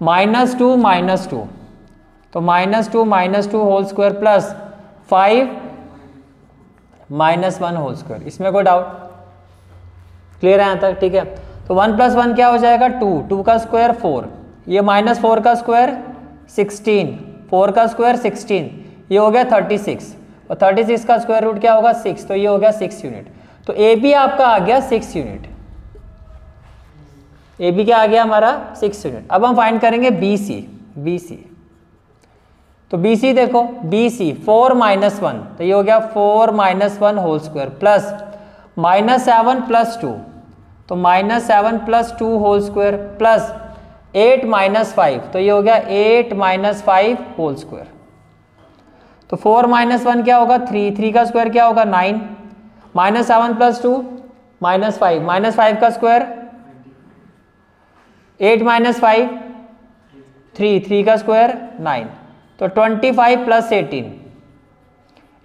-2 -2, तो -2 whole square plus 5 -1 whole square. इसमें कोई डाउट? क्लियर है यहाँ तक? ठीक है. तो 1 + 1 क्या हो जाएगा 2, 2 का स्क्वायर 4, ये -4 का स्क्वायर 16, 4 का स्क्वायर 16, ये हो गया 36, और 36 का स्क्वायर रूट क्या होगा 6, तो ये हो गया 6 यूनिट. तो AB आपका आ गया 6 यूनिट. AB क्या आ गया हमारा 6 यूनिट. अब हम फाइंड करेंगे BC. तो BC देखो, BC 4 - 1, तो ये हो गया 4 - 1 होल स्क्वायर प्लस -7 + 2, तो -7 + 2 होल स्क्वायर प्लस 8 - 5, तो ये हो गया 8 - 5 होल स्क्वायर. तो 4 - 1 क्या होगा 3, 3 का स्क्वायर क्या होगा 9, -7 + 2 -5, -5 का स्क्वायर 8 - 5 3, 3 का स्क्वायर 9, तो 25 + 18,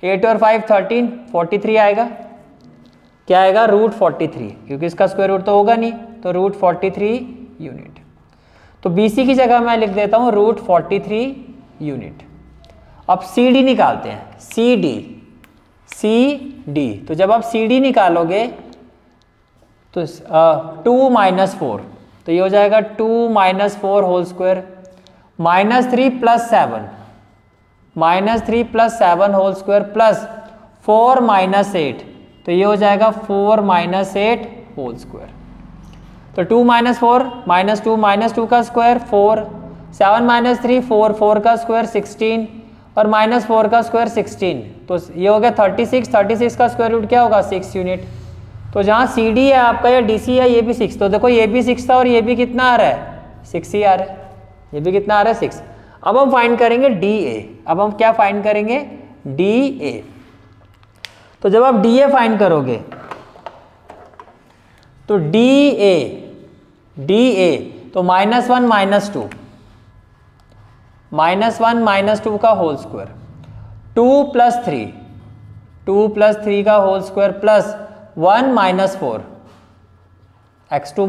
8 और 5 13, 43 आएगा. क्या आएगा √43, क्योंकि इसका स्क्वायर रूट तो होगा नहीं, तो √43 यूनिट. तो BC की जगह मैं लिख देता हूँ √43 यूनिट. अब CD निकालते हैं, CD. तो जब आप CD निकालोगे तो 2 - 4, तो ये हो जाएगा 2 - 4 whole square -3 + 7, -3 + 7 whole square plus 4 - 8, तो ये हो जाएगा 4 - 8 होल स्क्वायर. तो 2 - 4 -2 का स्क्वायर 4, 7 - 3 4, 4 का स्क्वायर 16 और -4 का स्क्वायर 16, तो ये हो गया 36, 36 का स्क्वायर रूट क्या होगा 6 यूनिट. तो जहाँ CD है आपका या DC है ये भी 6, तो देखो ये भी 6 था और ये भी कितना आ रहा है 6 ही आ रहा है, ये भी कितना आ रहा है 6. अब हम फाइंड करेंगे DA. अब हम क्या फाइंड करेंगे DA. तो जब आप DA फाइंड करोगे तो DA तो -1 - 2, -1 - 2 का होल स्क्वायर 2 + 3, 2 + 3 का whole square plus 1 - 4, x2 -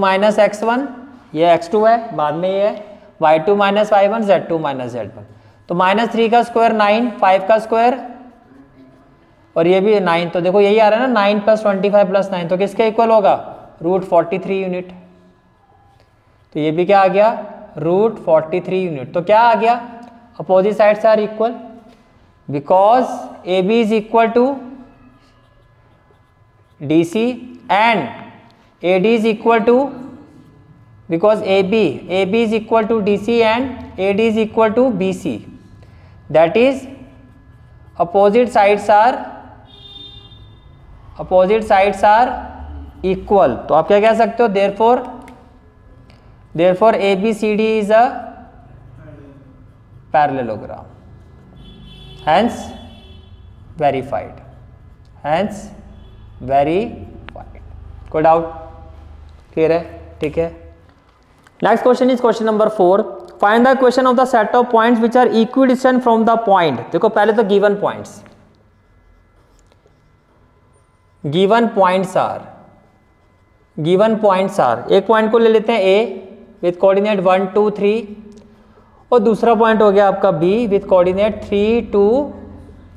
x1, ये x2 है, बाद में ये है y2 - y1, z2 - z1. तो -3 का स्क्वायर 9, 5 का स्क्वायर और ये भी 9, तो देखो यही आ रहा है ना 9 + 25 + 9, तो किसके इक्वल होगा √43 यूनिट. तो ये भी क्या आ गया √43 यूनिट. तो क्या आ गया opposite sides are equal because AB is equal to DC and AD is equal to, because AB is equal to DC and AD is equal to BC, that is opposite sides are equal. तो आप क्या कह सकते हो therefore Therefore ABCD is a parallelogram. Hence verified. Hence verified. कोई doubt? Clear है? ठीक है. Next question is question number 4. Find the equation of the set of points which are equidistant from the point. देखो पहले तो given points are एक point को ले लेते हैं A विथ कोऑर्डिनेट 1 2 3 और दूसरा पॉइंट हो गया आपका B विथ कोऑर्डिनेट 3 2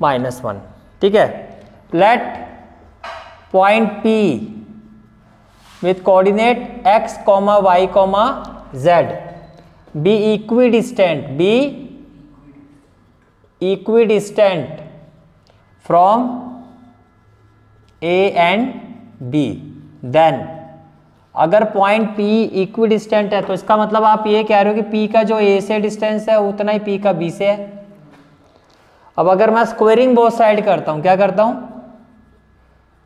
-1. ठीक है. Let point P with coordinate x, y, z be equidistant from A and B. Then अगर पॉइंट P इक्विडिस्टेंट है तो इसका मतलब आप ये कह रहे हो कि P का जो A से डिस्टेंस है उतना ही P का B से है. अब अगर मैं स्क्वेयरिंग बोथ साइड करता हूं, क्या करता हूं?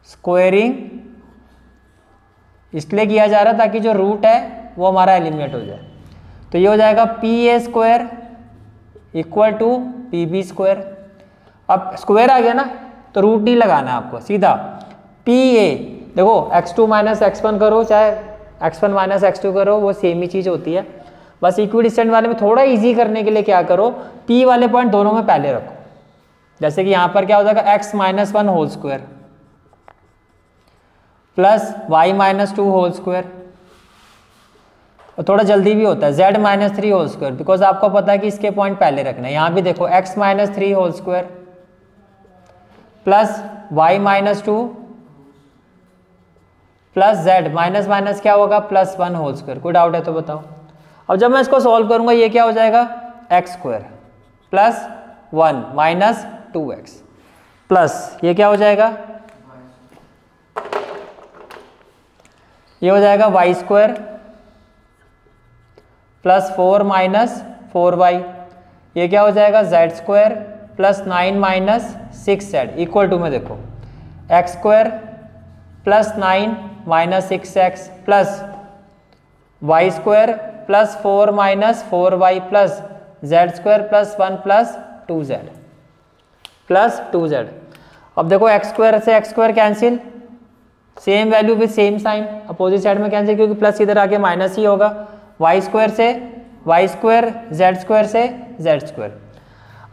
स्क्वेयरिंग इसलिए किया जा रहा है ताकि जो रूट है वो हमारा एलिमिनेट हो जाए. तो ये हो जाएगा PA square equal to PB square. अब स्क्वायर आ गया ना तो रूट नहीं लगाना है आपको, सीधा PA. देखो x2 माइनस x1 करो चाहे x1 माइनस x2 करो, वो सेम ही चीज़ होती है. बस इक्विडिस्टेंट वाले में थोड़ा इजी करने के लिए क्या करो, P वाले पॉइंट दोनों में पहले रखो. जैसे कि यहाँ पर क्या हो जाएगा x minus 1 whole square plus y minus 2 whole square. और थोड़ा जल्दी भी होता है z minus 3 whole square, because आपको पता है कि इसके पॉइंट पहले रखना है. यहाँ भी देखो x minus 3 whole square plus y minus 2 plus z minus minus क्या होगा प्लस 1 होल स्क्वायर. कोई डाउट है तो बताओ. अब जब मैं इसको सॉल्व करूंगा ये क्या हो जाएगा x square plus 1 minus 2x plus ये क्या हो जाएगा, ये हो जाएगा y square plus 4 minus 4y. ये क्या हो जाएगा z square plus 9 minus 6z equal to में देखो x square plus 9 minus 6x plus y square plus 4 minus 4y plus z square plus 1 plus 2z plus 2z. अब देखो x square से x square cancel, same value with same sign, opposite side में cancel क्योंकि plus इधर आके minus ही होगा. y square से y स्क्वायर, z स्क्वायर से z स्क्वायर.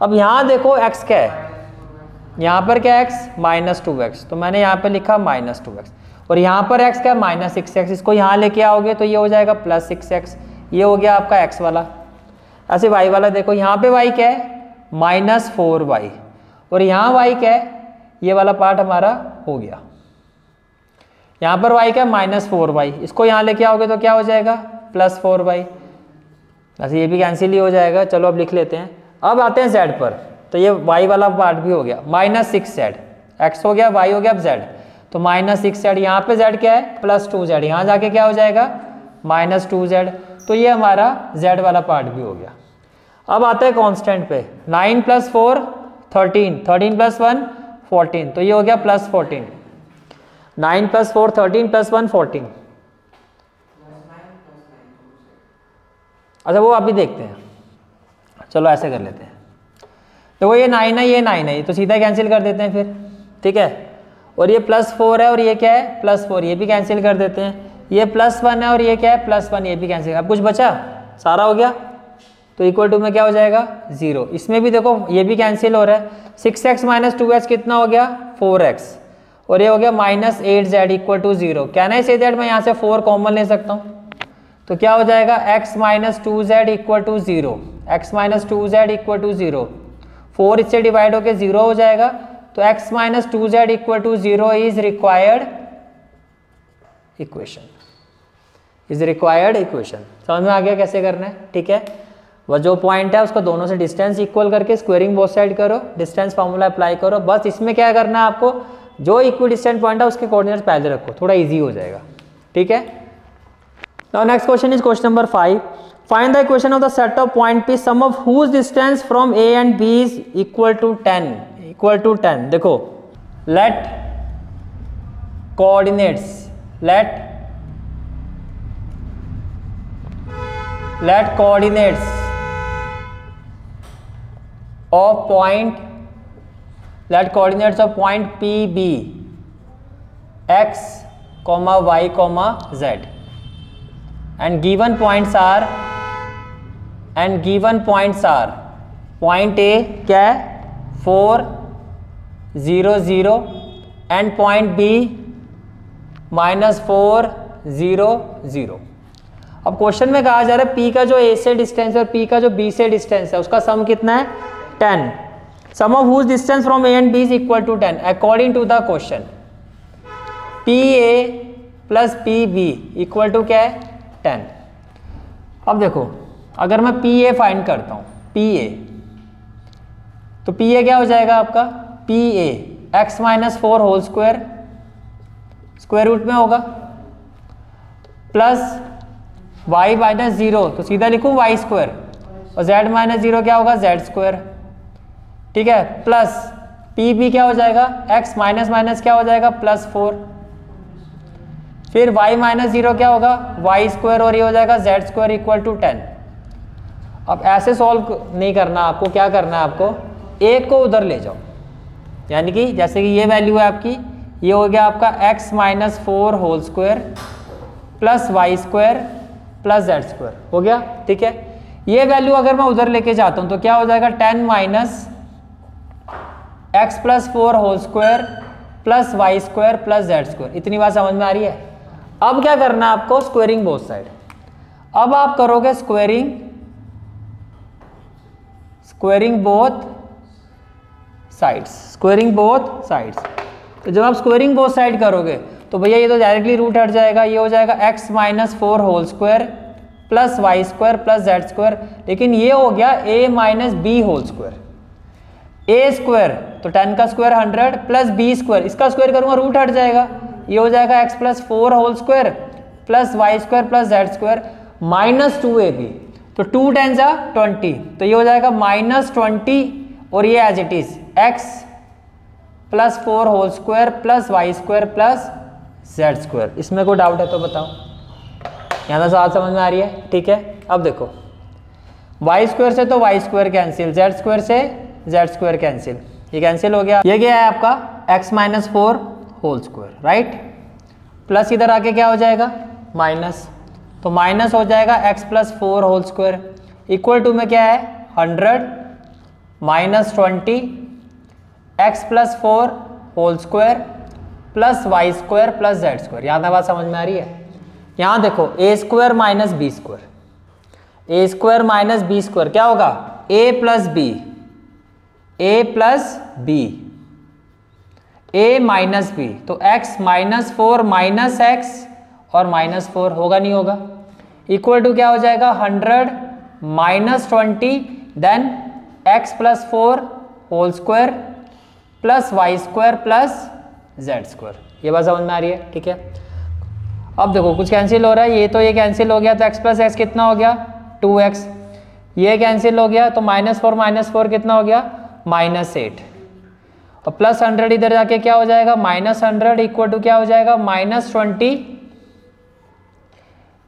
अब यहाँ देखो x क्या है, यहाँ पर क्या है x माइनस 2x, तो मैंने यहाँ पर लिखा माइनस 2x. और यहाँ पर x क्या है माइनस 6x. इसको यहाँ लेके आओगे तो ये हो जाएगा प्लस 6x. ये हो गया आपका x वाला. ऐसे y वाला देखो यहाँ पे y क्या है माइनस 4y और यहाँ y क्या है, ये वाला पार्ट हमारा हो गया. यहाँ पर y क्या है माइनस 4y, इसको यहाँ लेके आओगे तो क्या हो जाएगा प्लस 4y. ऐसे ये भी कैंसिल ही हो जाएगा. चलो अब लिख लेते हैं. अब आते हैं z पर, तो ये y वाला पार्ट भी हो गया माइनस 6z. x हो गया, y हो गया, अब z. तो माइनस 6z, यहाँ पे z क्या है प्लस 2z, यहाँ जाके क्या हो जाएगा माइनस 2z. तो ये हमारा z वाला पार्ट भी हो गया. अब आते हैं कांस्टेंट पे. 9 प्लस 4 13, 13 प्लस 1 14, तो ये हो गया प्लस 14. 9 plus 4 13 plus 1 14. अच्छा वो अभी देखते हैं. चलो ऐसे कर लेते हैं. तो ये 9 है, ये 9 है, तो सीधा कैंसिल कर देते हैं फिर. ठीक है. और ये प्लस 4 है और ये क्या है प्लस 4, ये भी कैंसिल कर देते हैं. ये प्लस 1 है और ये क्या है प्लस 1, ये भी कैंसिल. अब कुछ बचा, सारा हो गया, तो इक्वल टू में क्या हो जाएगा 0. इसमें भी देखो ये भी कैंसिल हो रहा है. 6x माइनस 2x कितना हो गया 4x और ये हो गया minus 8z equal to 0. Can I say that मैं यहाँ से 4 कॉमन ले सकता हूँ, तो क्या हो जाएगा x minus 2z equal to 0. x minus 2z equal to 0. 4 इससे डिवाइड होकर 0 हो जाएगा, तो x minus 2z equal to 0 is required equation. समझ में आ गया कैसे करना है. ठीक है. वह जो पॉइंट है उसको दोनों से डिस्टेंस इक्वल करके स्क्वायरिंग बोथ साइड करो, डिस्टेंस फार्मूला अप्लाई करो. बस इसमें क्या करना है आपको, जो इक्विडिस्टेंट पॉइंट है उसके कोऑर्डिनेट्स पहले रखो, थोड़ा इजी हो जाएगा. ठीक है. Now next question is question number 5. Find the equation of the set of point P sum of whose distance from A and B is equal to 10. देखो let let coordinates of point P be x, y, z and given points are point A क्या है 4 0 0 and point B -4 0 0। अब question में कहा जा रहा है P का जो A से डिस्टेंस है और P का जो B से डिस्टेंस है उसका सम कितना है 10। Sum of whose distance from A and B is equal to 10 according to the question. PA plus PB equal to क्या है 10। अब देखो अगर मैं PA फाइंड करता हूँ PA, तो PA क्या हो जाएगा आपका PA x -4 whole square root में होगा प्लस y -0 तो सीधा लिखूँ y स्क्वायर और z -0 क्या होगा z स्क्वायर, ठीक है, प्लस PB क्या हो जाएगा x माइनस क्या हो जाएगा +4, फिर y -0 क्या होगा y स्क्वायर और ये हो जाएगा z स्क्वायर इक्वल टू 10। अब ऐसे सॉल्व नहीं करना आपको, क्या करना है आपको एक को उधर ले जाओ, यानी कि जैसे कि ये वैल्यू है आपकी, ये हो गया आपका x -4 whole square plus y square plus Z square हो गया, ठीक है। ये वैल्यू अगर मैं उधर लेके जाता हूँ तो क्या हो जाएगा 10 minus x +4 whole square plus y square plus Z square. इतनी बात समझ में आ रही है। अब क्या करना है आपको स्क्वायरिंग बोथ साइड। अब आप करोगे स्क्वायरिंग बोथ साइड्स। तो जब आप स्क्वायरिंग बोथ साइड करोगे तो भैया ये तो डायरेक्टली रूट हट जाएगा, ये हो जाएगा x -4 whole square plus y square plus Z square, लेकिन ये हो गया a -b whole square. a square तो 10 का स्क्वायर 100 प्लस b स्क्वायर, इसका स्क्वायर करूंगा रूट हट जाएगा, ये हो जाएगा x +4 whole square plus y square plus Z square -2ab, तो 2 10 20, तो ये हो जाएगा -20 और ये as it is x +4 whole square plus y square plus Z square. इसमें कोई डाउट है तो बताओ, यहाँ से बात समझ में आ रही है, ठीक है। अब देखो वाई स्क्वायर से तो y square cancel, z square से जेड स्क्वायर कैंसिल, ये कैंसिल हो गया। ये क्या है आपका x -4 whole square, right, plus इधर आके क्या हो जाएगा माइनस, तो माइनस हो जाएगा x +4 whole square equal to में क्या है 100 -20 x +4 whole square plus y square plus Z square. यहाँ तक बात समझ में आ रही है। यहाँ देखो a square minus b square, a square minus b square क्या होगा a plus b a minus b, तो x -4 माइनस x और -4 होगा नहीं होगा, इक्वल टू क्या हो जाएगा 100 -20 then x +4 whole square plus y square plus Z square. ये बात समझ में आ रही है, ठीक है। अब देखो कुछ कैंसिल हो रहा है, ये तो ये कैंसिल हो गया तो x + x कितना हो गया 2x, ये कैंसिल हो गया तो -4 कितना हो गया -8 और प्लस 100 इधर जाके क्या हो जाएगा -100 इक्वल टू क्या हो जाएगा -20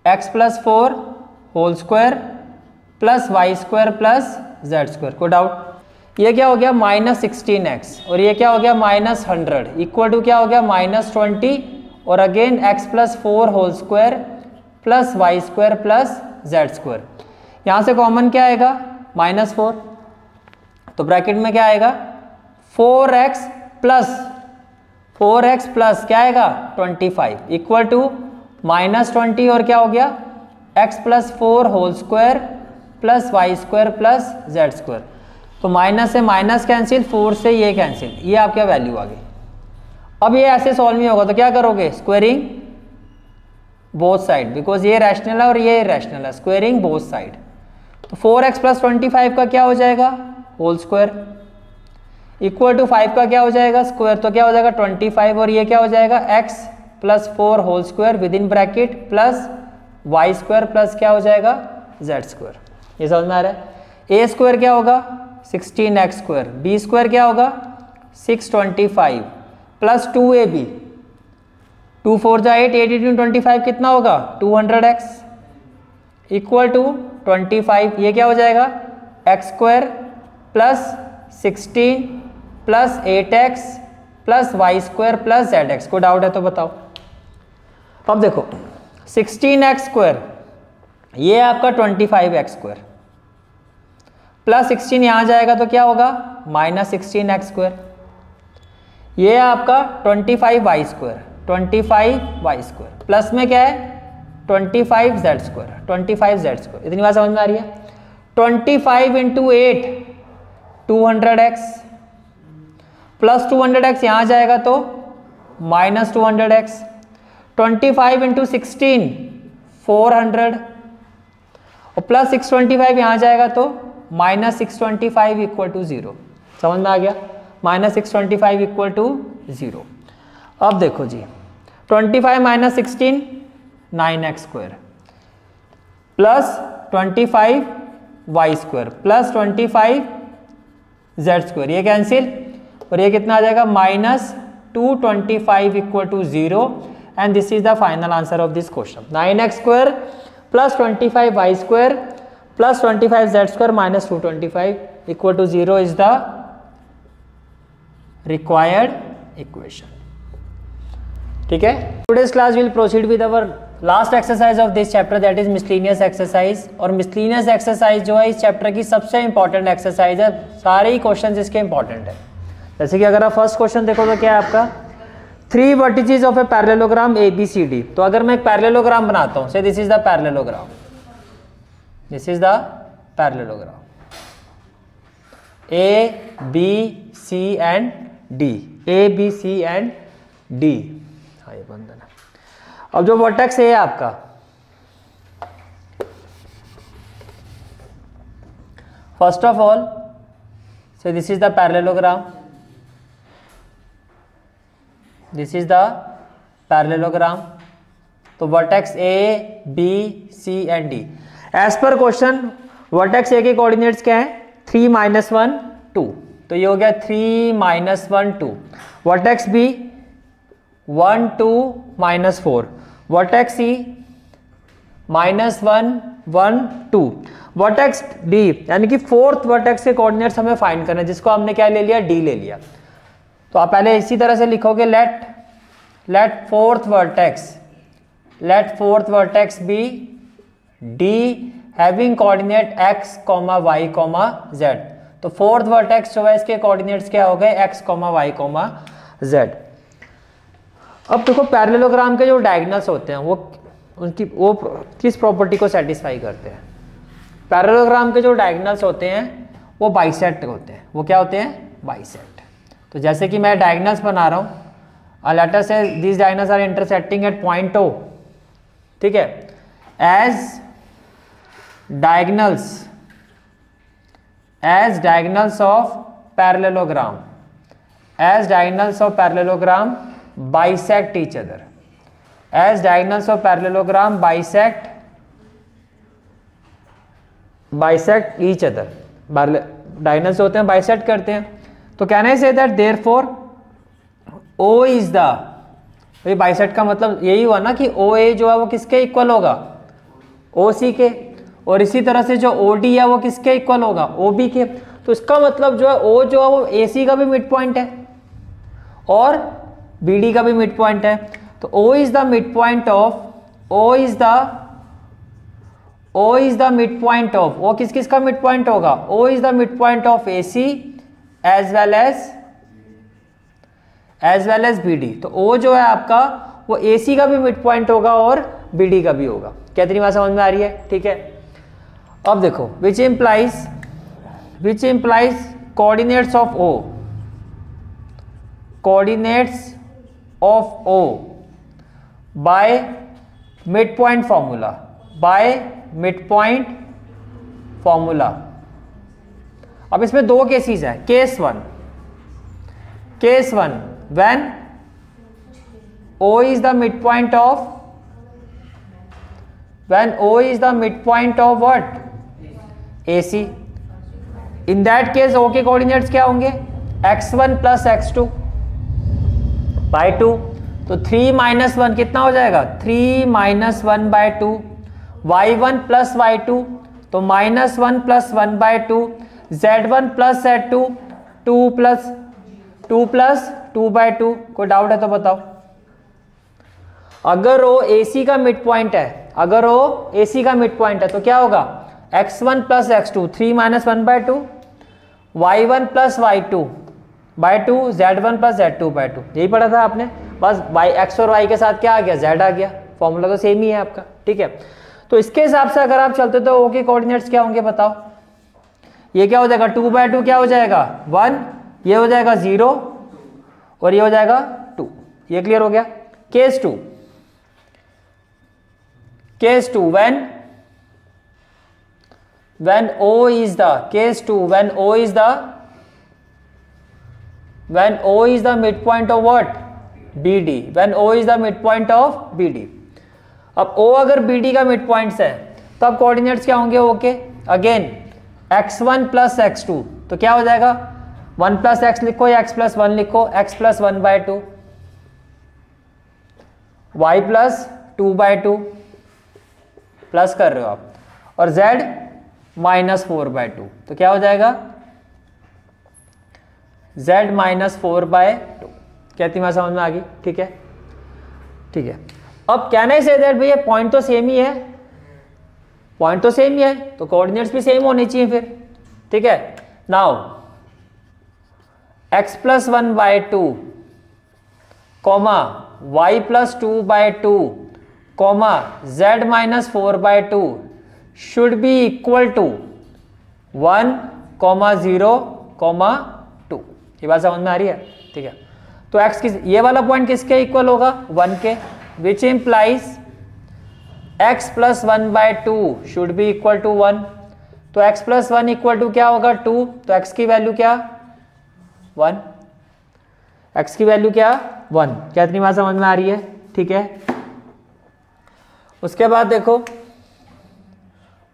x +4 whole square plus y square plus Z square. कोई डाउट? ये क्या हो गया -16x और ये क्या हो गया -100 इक्वल टू क्या हो गया -20 और again x +4 whole square plus y square plus Z square. यहाँ से कॉमन क्या आएगा -4, तो ब्रैकेट में क्या आएगा 4x प्लस क्या आएगा 25 इक्वल टू -20 और क्या हो गया x +4 whole square plus y square plus Z square. तो माइनस से माइनस कैंसिल, 4 से ये कैंसिल, ये आपका वैल्यू आ गई। अब ये ऐसे सॉल्व नहीं होगा तो क्या करोगे स्क्वायरिंग बोथ साइड, बिकॉज ये रैशनल है और ये इरेशनल है, स्क्वायरिंग बोथ साइड। तो 4x + 25 का क्या हो जाएगा होल स्क्वायर इक्वल टू 5 का क्या हो जाएगा स्क्वायर, तो क्या हो जाएगा 25 और ये क्या हो जाएगा x +4 whole square within bracket plus y square plus क्या हो जाएगा जेड स्क्वायर। ये समझ में आ रहा है। a स्क्वायर क्या होगा 16x स्क्वायर, b स्क्वायर क्या होगा 625 प्लस 2ab, 2 4 जा 8, 8 × 25 कितना होगा 200x इक्वल टू 25, ये क्या हो जाएगा x square plus 16 plus 8x plus y square plus z x. कोई डाउट है तो बताओ। अब देखो 16x स्क्वायर ये आपका 25x स्क्वायर प्लस 16 यहाँ जाएगा तो क्या होगा माइनस 16x स्क्वायर। ये आपका 25y square 25y square plus में क्या है 25z स्क्वायर 25z स्क्वायर। इतनी बात समझ में आ रही है। 25 इंटू 8 200x प्लस 200x यहाँ जाएगा तो माइनस 200x। 25 इंटू 16 400 और प्लस 625 यहाँ जाएगा तो माइनस 625 इक्वल टू 0। समझ में आ गया, माइनस 625 इक्वल टू 0। अब देखो जी 25 minus 16 9x square plus 25 y square plus 25 z square, ये कैंसिल और ये कितना आ जाएगा minus 225 equal to 0 and this is the final answer of this question. 9x square plus 25 y square plus 25 z square minus 225 equal to 0 is the required equation. ठीक है, today's class will proceed with our last exercise of this chapter that is miscellaneous exercise. और miscellaneous exercise जो है इस chapter की सबसे important exercise है, सारे ही क्वेश्चन इसके इंपॉर्टेंट है। जैसे कि अगर आप फर्स्ट क्वेश्चन देखो तो क्या है आपका 3 vertices of a parallelogram ABCD। तो अगर मैं एक पैरेललोग्राम बनाता हूं, से this is the parallelogram, this is the parallelogram ABC and D, ABC and D। हाँ ये बंधन है। अब जो वर्टेक्स है आपका first of all say this is the parallelogram, this is the parallelogram. तो vertex A B C and D। As per question vertex A के कोऑर्डिनेट्स क्या है 3 -1 2, तो ये हो गया 3 -1 2। Vertex B 1 2 -4, vertex C -1 1 2, vertex D यानी कि फोर्थ वर्टेक्स के कोऑर्डिनेट्स हमें फाइंड करना है, जिसको हमने क्या ले लिया D ले लिया। तो आप पहले इसी तरह से लिखोगे let fourth vertex be D having coordinate x, y, z। तो फोर्थ वर्टेक्स जो है इसके कोऑर्डिनेट्स क्या हो गए x, y, z। अब देखो पैरेललोग्राम के जो डायगोनल्स होते हैं वो किस प्रॉपर्टी को सेटिस्फाई करते हैं। पैरेललोग्राम के जो डायगोनल्स होते हैं वो बाइसेक्ट होते हैं। वो क्या होते हैं बाइसेक्ट। तो जैसे कि मैं डायगोनल्स बना रहा हूँ, let us say this diagonals are intersecting at point O। ठीक है, as diagonals of parallelogram, bisect each other, as diagonals of parallelogram bisect each other, diagonals होते हैं bisect करते हैं। तो can I say that therefore O is the, ये bisect का मतलब यही हुआ ना कि OA जो है वो किसके इक्वल होगा OC के, और इसी तरह से जो OD है वो किसके इक्वल होगा OB के। तो इसका मतलब जो है O जो है वो AC का भी मिड पॉइंट है और BD का भी मिड पॉइंट है। तो O is the mid point of वो किस किस का मिड पॉइंट होगा O is the mid point of AC as well as BD। तो O जो है आपका वो AC का भी मिड पॉइंट होगा और BD का भी होगा। क्या इतनी बात समझ में आ रही है। ठीक है, अब देखो विच implies coordinates of O by midpoint formula। अब इसमें दो केसेस है। Case one when O is the midpoint of what AC। In that case O के कोऑर्डिनेट्स क्या होंगे x1 प्लस x2 बाई 2। तो 3 - 1 कितना हो जाएगा 3 - 1 बाई 2, y1 प्लस y2, तो तो -1 + 1/2, Z1 + Z2 2 + 2/2। कोई डाउट है तो बताओ। अगर वो AC का मिड पॉइंट है, अगर वो AC का मिड पॉइंट है तो क्या होगा, x1 + x2 3 - 1/2, y1 + y2/2, z1 + z2/2। यही पढ़ा था आपने, बस x और y के साथ क्या आ गया, z आ गया। फॉर्मूला तो सेम ही है आपका, ठीक है। तो इसके हिसाब से अगर आप चलते तो O के कोऑर्डिनेट्स क्या होंगे बताओ। ये क्या हो जाएगा, 2/2 क्या हो जाएगा 1, ये हो जाएगा 0 और ये हो जाएगा 2। ये क्लियर हो गया। Case 2 when O is the case 2 when O is the midpoint of what, BD, when O is the midpoint of BD। अब O अगर BD का मिड पॉइंट्स है तब कोऑर्डिनेट्स क्या होंगे ओके। अगेन x1 + x2 तो क्या हो जाएगा, 1 + x लिखो या x + 1 लिखो, x + 1/2, y + 2/2 प्लस कर रहे हो आप, और z -4/2 तो क्या हो जाएगा, z -4/2। क्या तुम्हें समझ में आ गई, ठीक है, ठीक है। अब कैन आई से दैट भैया पॉइंट तो सेम ही है, पॉइंट तो सेम ही है तो कोऑर्डिनेट्स भी सेम होने चाहिए फिर, ठीक है। Now x + 1/2, y + 2/2, z -4/2 should be equal to 1, 0, 2। ये बात समझ में आ रही है, ठीक है। तो x किस, ये वाला पॉइंट किसके इक्वल होगा, 1 के, which implies x + 1/2 should be equal to 1। तो x + 1 = क्या होगा 2, तो x की वैल्यू क्या 1, x की वैल्यू क्या 1। क्या इतनी बात समझ में आ रही है, ठीक है। उसके बाद देखो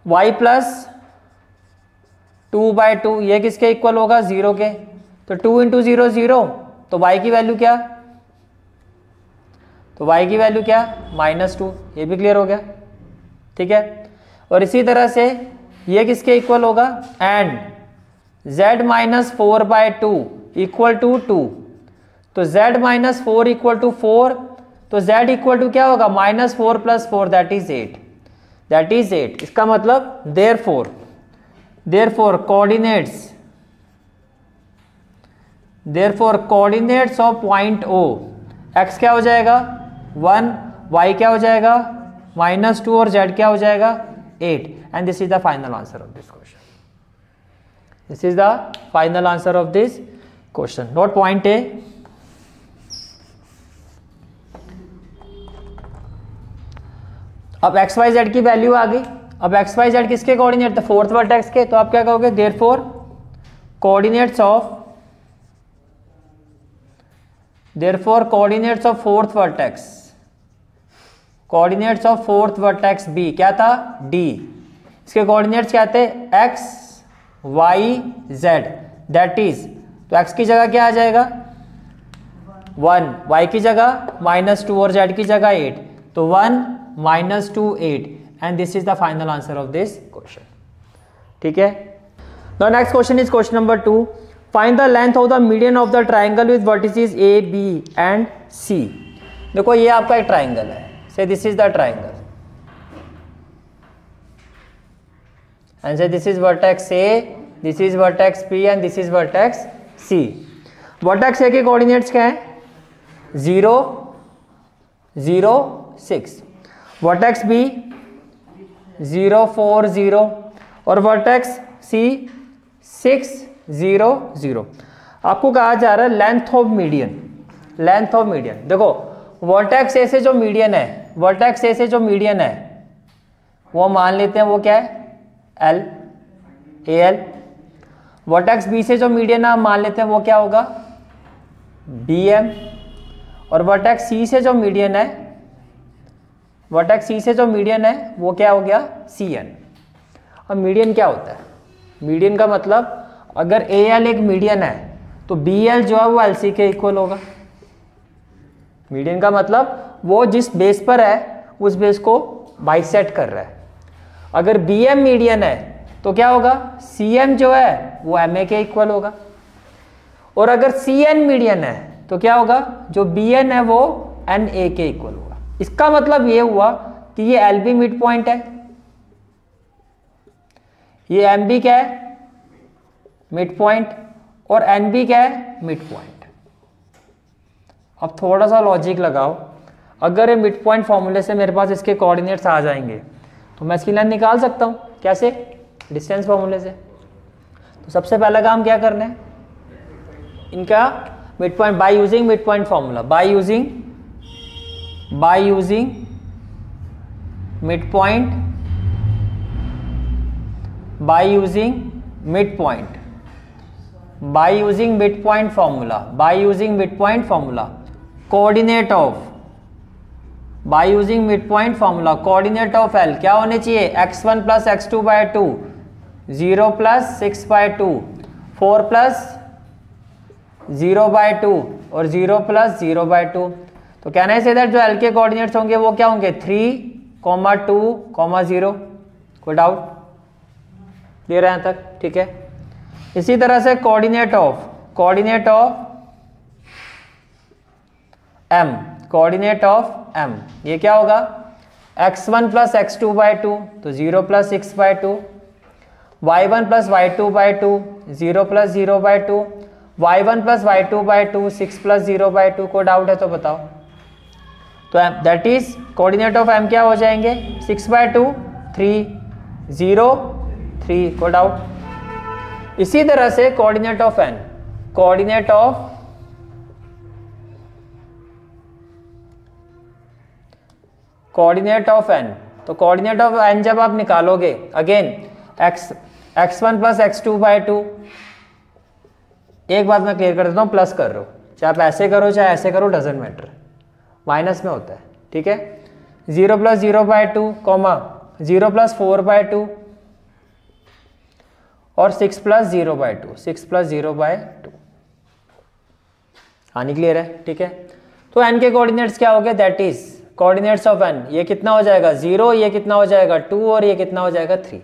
y + 2/2 ये किसके इक्वल होगा 0 के, तो 2 × 0 0, तो y की वैल्यू क्या, तो y की वैल्यू क्या -2। ये भी क्लियर हो गया, ठीक है। और इसी तरह से ये किसके इक्वल होगा, एंड z -4/2 = 2, तो z -4 = 4, तो z इक्वल टू क्या होगा -4 + 4 दैट इज 8, दैट इज 8। इसका मतलब therefore coordinates of point O, x क्या हो जाएगा 1, y क्या हो जाएगा -2 और z क्या हो जाएगा 8। And this is the final answer of this question, this is the final answer of this question. Note point A। अब x y z की वैल्यू आ गई। अब x y z किसके कोऑर्डिनेट थे, फोर्थ वर्टेक्स के, तो आप क्या कहोगे, therefore coordinates of fourth vertex, coordinates of fourth vertex B क्या था D, इसके कोऑर्डिनेट्स क्या थे x y z, that is, तो x की जगह क्या आ जाएगा 1, y की जगह -2 और z की जगह 8, तो 1 -2 8, and this is the final answer of this question, ठीक है। The next question is question number 2, find the length of the median of the triangle with vertices A B and C। देखो ये आपका एक triangle है, say this is the triangle and say this is vertex A, this is vertex P and this is vertex C। Vertex A के coordinates क्या है 0 0 6, vertex B 0 4 0 और vertex C 6 0 0। आपको कहा जा रहा है length of median, length of median. देखो वर्टेक्स A से जो मीडियन है, वर्टेक्स A से जो मीडियन है वो मान लेते हैं वो क्या है L, AL। वर्टेक्स B से जो मीडियन है मान लेते हैं वो क्या होगा BM, और वर्टेक्स C से जो मीडियन है, वर्टेक्स C से जो मीडियन है वो क्या हो गया CN। अब मीडियन क्या होता है, मीडियन का मतलब अगर AL एक मीडियन है तो BL जो है वो LC के इक्वल होगा। मीडियन का मतलब वो जिस बेस पर है उस बेस को बाइसेक्ट कर रहा है। अगर बी एम मीडियन है तो क्या होगा, सी एम जो है वो एम ए के इक्वल होगा, और अगर सी एन मीडियन है तो क्या होगा, जो बी एन है वो एन ए के इक्वल होगा। इसका मतलब ये हुआ कि ये एल बी मिड पॉइंट है, ये एम बी क्या है, मिड पॉइंट, और एन बी क्या है, मिड पॉइंट। अब थोड़ा सा लॉजिक लगाओ, अगर ये मिड पॉइंट फॉर्मूले से मेरे पास इसके कोऑर्डिनेट्स आ जाएंगे तो मैं इसकी लेंथ निकाल सकता हूँ। कैसे, डिस्टेंस फॉर्मूले से। तो सबसे पहला काम क्या करना है, इनका mid point by using mid point formula, by using mid point, by using mid point, by using mid point formula, by using mid point formula, coordinate of, by using mid point formula, coordinate of L क्या होने चाहिए, x1 plus x2 by 2, 0 plus 6 by 2, 4 plus 0 by 2 और 0 plus 0 by 2। तो कहना है that जो L के coordinates होंगे वो क्या होंगे, 3, 2, 0। कोई डाउट, क्लियर है यहाँ तक, ठीक है। इसी तरह से coordinate of m, coordinate of m ये क्या होगा, x1 प्लस x2 बाय 2 तो 0 plus 6 by 2, y1 plus y2 by 2 0 plus 0 by 2, y1 plus y2 by 2 6 plus 0 by 2। को डाउट है तो बताओ। तो that is coordinate of m क्या हो जाएंगे, 6 बाय 2 3, 0 3। को डाउट। इसी तरह से coordinate of n, coordinate of n, तो कोऑर्डिनेट ऑफ n जब आप निकालोगे, again x1 plus x2 by 2, एक बात मैं क्लियर कर देता हूँ, प्लस कर रहे हो, चाहे आप ऐसे करो चाहे ऐसे करो, डजेंट मैटर, माइनस में होता है, ठीक है। 0 प्लस 0 बाय 2, 0 प्लस 4 बाय 2 और 6 प्लस 0 बाय 2, 6 प्लस 0 बाय 2। हानि क्लियर है, ठीक है। तो n के कोऑर्डिनेट्स क्या हो गए, that is coordinates of n, ये कितना हो जाएगा 0, ये कितना हो जाएगा 2 और ये कितना हो जाएगा 3।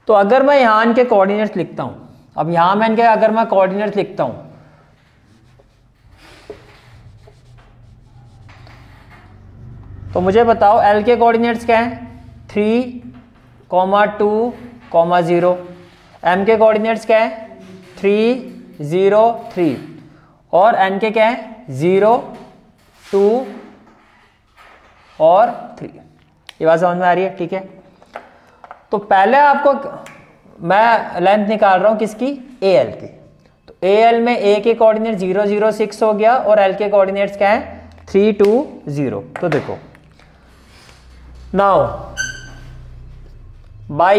तो अगर मैं यहाँ n के कोऑर्डिनेट्स लिखता हूँ, अब यहाँ मैं इनके अगर मैं कोऑर्डिनेट्स लिखता हूँ तो मुझे बताओ l के कोऑर्डिनेट्स क्या हैं, 3, 2, 0। m के कोऑर्डिनेट्स क्या है, 3, 0, 3 और n के क्या है, 0, 2 और 3। ये बात समझ में आ रही है, ठीक है। तो पहले आपको मैं लेंथ निकाल रहा हूं किसकी, AL की। तो AL में A के कोऑर्डिनेट 0, 0, 6 हो गया और L के कोऑर्डिनेट्स क्या है, 3, 2, 0। तो देखो now by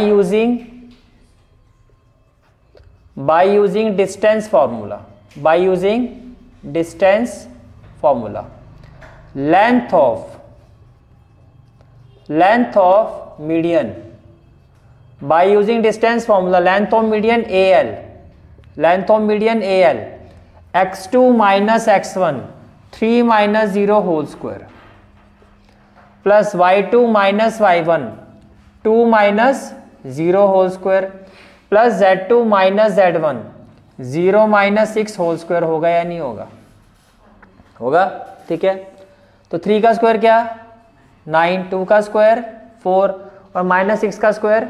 using distance formula, by using distance formula, length of median, by using distance formula, length of median AL, x2 minus x1 3 minus 0 whole square plus y2 minus y1 2 minus 0 whole square plus z2 minus z1 0 minus 6 whole square होगा या नहीं होगा, होगा, ठीक है। तो 3 का square क्या, 9, 2 का स्क्वायर 4 और माइनस 6 का स्क्वायर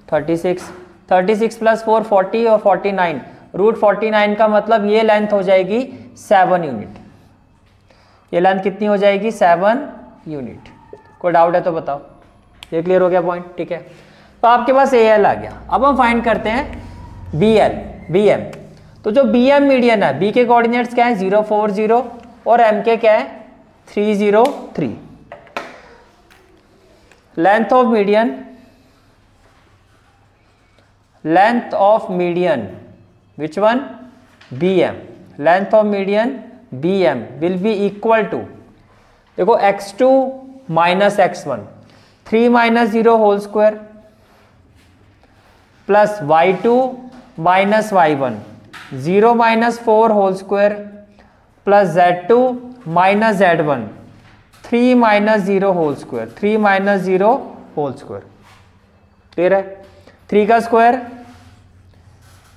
36 प्लस 4 40 और 49, रूट 49 का मतलब ये लेंथ हो जाएगी 7 यूनिट। ये लेंथ कितनी हो जाएगी, 7 यूनिट। कोई डाउट है तो बताओ। ये क्लियर हो गया पॉइंट, ठीक है। तो आपके पास AL आ गया। अब हम फाइंड करते हैं BM। तो जो BM मीडियन है, B के कोऑर्डिनेट्स क्या है, 0, 4, 0 और M के क्या है, 3, 0, 3। Length of median which one, BM, length of median BM will be equal to, देखो x2 minus x1 3 minus 0 whole square plus y2 minus y1 0 minus 4 whole square plus z2 minus z1 3 minus 0 whole square, 3 minus 0 whole square. Clear है। 3 का square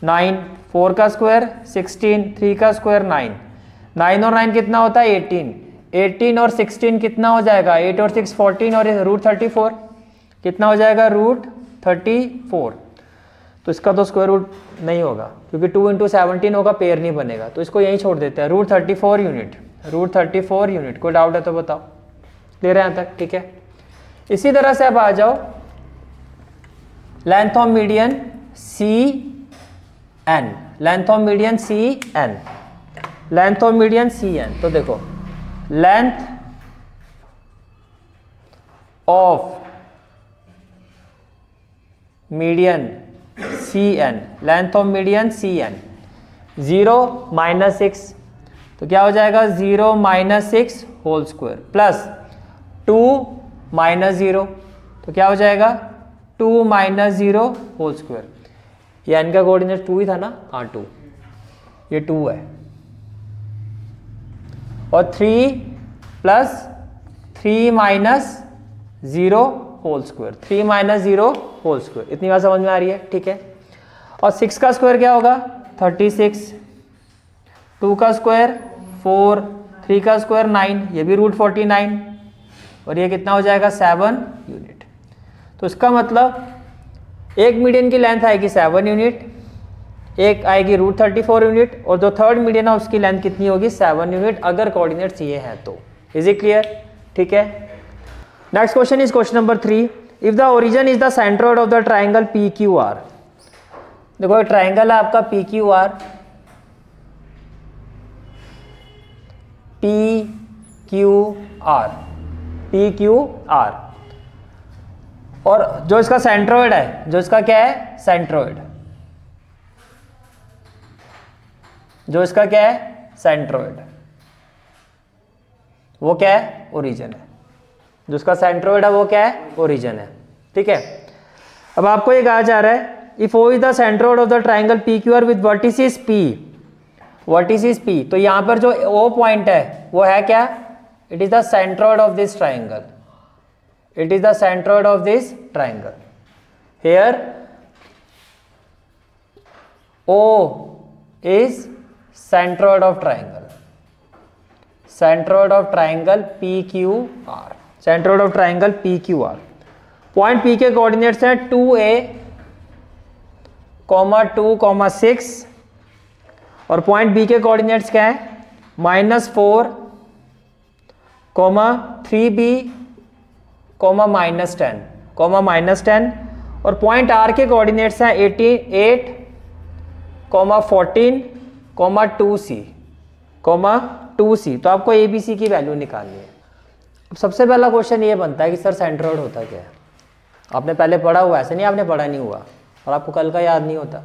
9, 4 का square 16, 3 का square 9, 9 और 9 कितना होता है 18, 18 और 16 कितना हो जाएगा 8 और 6 14 और रूट 34 कितना हो जाएगा रूट 34। तो इसका तो स्क्वायर रूट नहीं होगा क्योंकि 2 इंटू 17 होगा, पेयर नहीं बनेगा, तो इसको यहीं छोड़ देते हैं। Root 34 unit, root 34 unit. कोई डाउट है तो बताओ। क्लियर है यहाँ तक? ठीक है। इसी तरह से अब आ जाओ length of median C N, length of median C N, length of median C N. तो देखो length of median C N, length of median C N 0 minus 6, तो क्या हो जाएगा 0 minus 6 whole square plus 2 minus 0, तो क्या हो जाएगा 2 माइनस 0 होल स्क्वायर। ये एन का कोऑर्डिनेट 2 ही था ना, हाँ 2, ये 2 है। और 3 plus 3 minus 0 whole square, 3 minus 0 whole square. इतनी बात समझ में आ रही है? ठीक है। और 6 का स्क्वायर क्या होगा 36, 2 का स्क्वायर 4, 3 का स्क्वायर 9, ये भी रूट 49, और ये कितना हो जाएगा 7 यूनिट। तो इसका मतलब एक मीडियन की लेंथ आएगी 7 यूनिट, एक आएगी रूट 34 यूनिट, और जो थर्ड मीडियन है उसकी लेंथ कितनी होगी 7 यूनिट, अगर कोऑर्डिनेट्स ये हैं तो। Is it clear? ठीक है। Next question is question number 3। If the origin is the centroid of the triangle P Q are. देखो ट्राइंगल है आपका P Q are, P Q are, P Q are, और जो इसका सेंट्रोइड है, जो इसका क्या है सेंट्रोइड, जो इसका क्या है सेंट्रोइड, वो क्या है ओरिजिन है। जो इसका सेंट्रोइड है वो क्या है ओरिजिन है। ठीक है। अब आपको ये कहा जा रहा है if O is the centroid of the triangle P Q R with vertices P, vertices P, तो यहां पर जो ओ पॉइंट है वो है क्या, it is the centroid of this triangle, it is the centroid of this triangle. Here O is centroid of triangle, centroid of triangle P Q R, centroid of triangle P Q R. Point P के coordinates हैं 2a, 2, 6, और point B के coordinates क्या है -4, -3b, -10, और point are के coordinates हैं 8, 14, 2c, 2c। तो आपको ABC की वैल्यू निकालनी है। अब सबसे पहला क्वेश्चन ये बनता है कि सर सेंट्रोइड होता क्या है। आपने पहले पढ़ा हुआ, ऐसे नहीं आपने पढ़ा नहीं हुआ और आपको कल का याद नहीं होता।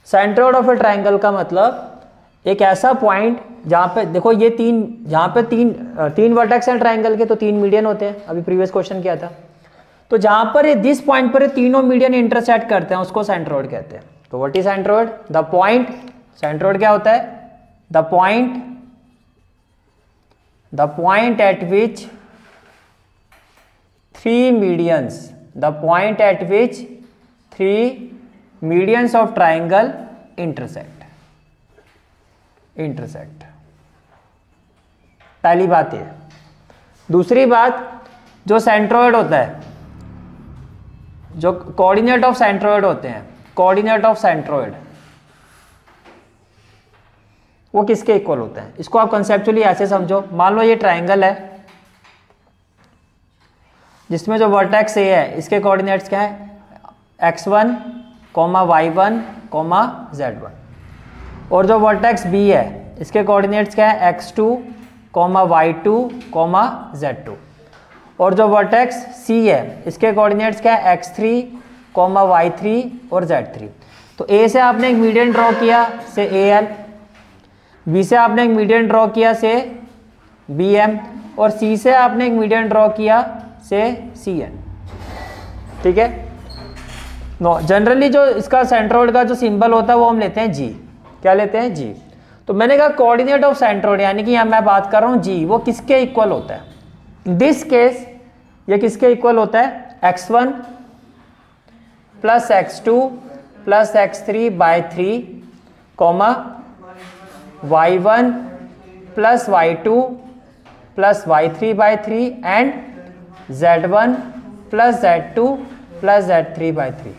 सेंट्रोइड ऑफ ए ट्राइंगल का मतलब एक ऐसा पॉइंट जहाँ पे देखो ये जहाँ पे तीन वर्टेक्स हैं ट्राइंगल के, तो 3 मीडियन होते हैं, अभी प्रीवियस क्वेश्चन किया था। तो जहाँ पर ये जिस पॉइंट पर ये तीनों मीडियन इंटरसेक्ट करते हैं उसको सेंट्रोइड कहते हैं। तो what is centroid? The point, centroid क्या होता है? The point eight which 3 medians, the point at which 3 medians of triangle intersect। पहली बात ये। दूसरी बात, जो सेंट्रोइड होता है, जो कोऑर्डिनेट ऑफ सेंट्रोइड होते हैं, कोऑर्डिनेट ऑफ सेंट्रोइड वो किसके इक्वल होते हैं? इसको आप कंसेप्चुअली ऐसे समझो। मान लो ये ट्राइंगल है जिसमें जो वर्टेक्स ए है इसके कोऑर्डिनेट्स क्या है x1, y1, z1, और जो वर्टेक्स बी है इसके कोऑर्डिनेट्स क्या है x2, y2, z2, और जो वर्टेक्स सी है इसके कोऑर्डिनेट्स क्या है x3, y3 और z3। तो ए से आपने एक मीडियन ड्रॉ किया से AL, बी से आपने एक मीडियन ड्रॉ किया से BM, और सी से आपने एक मीडियन ड्रॉ किया से CN। ठीक है। नो जनरली जो इसका सेंट्रोइड का जो सिंबल होता है वो हम लेते हैं G। क्या लेते हैं? G। तो मैंने कहा कोऑर्डिनेट ऑफ सेंट्रोइड, यानी कि यहाँ मैं बात कर रहा हूँ G, वो किसके इक्वल होता है? इन दिस केस ये किसके इक्वल होता है? x1, plus x2 plus x3 by 3 comma y1 plus y2 plus y3 by 3 and z1 plus z2 plus z3 by 3।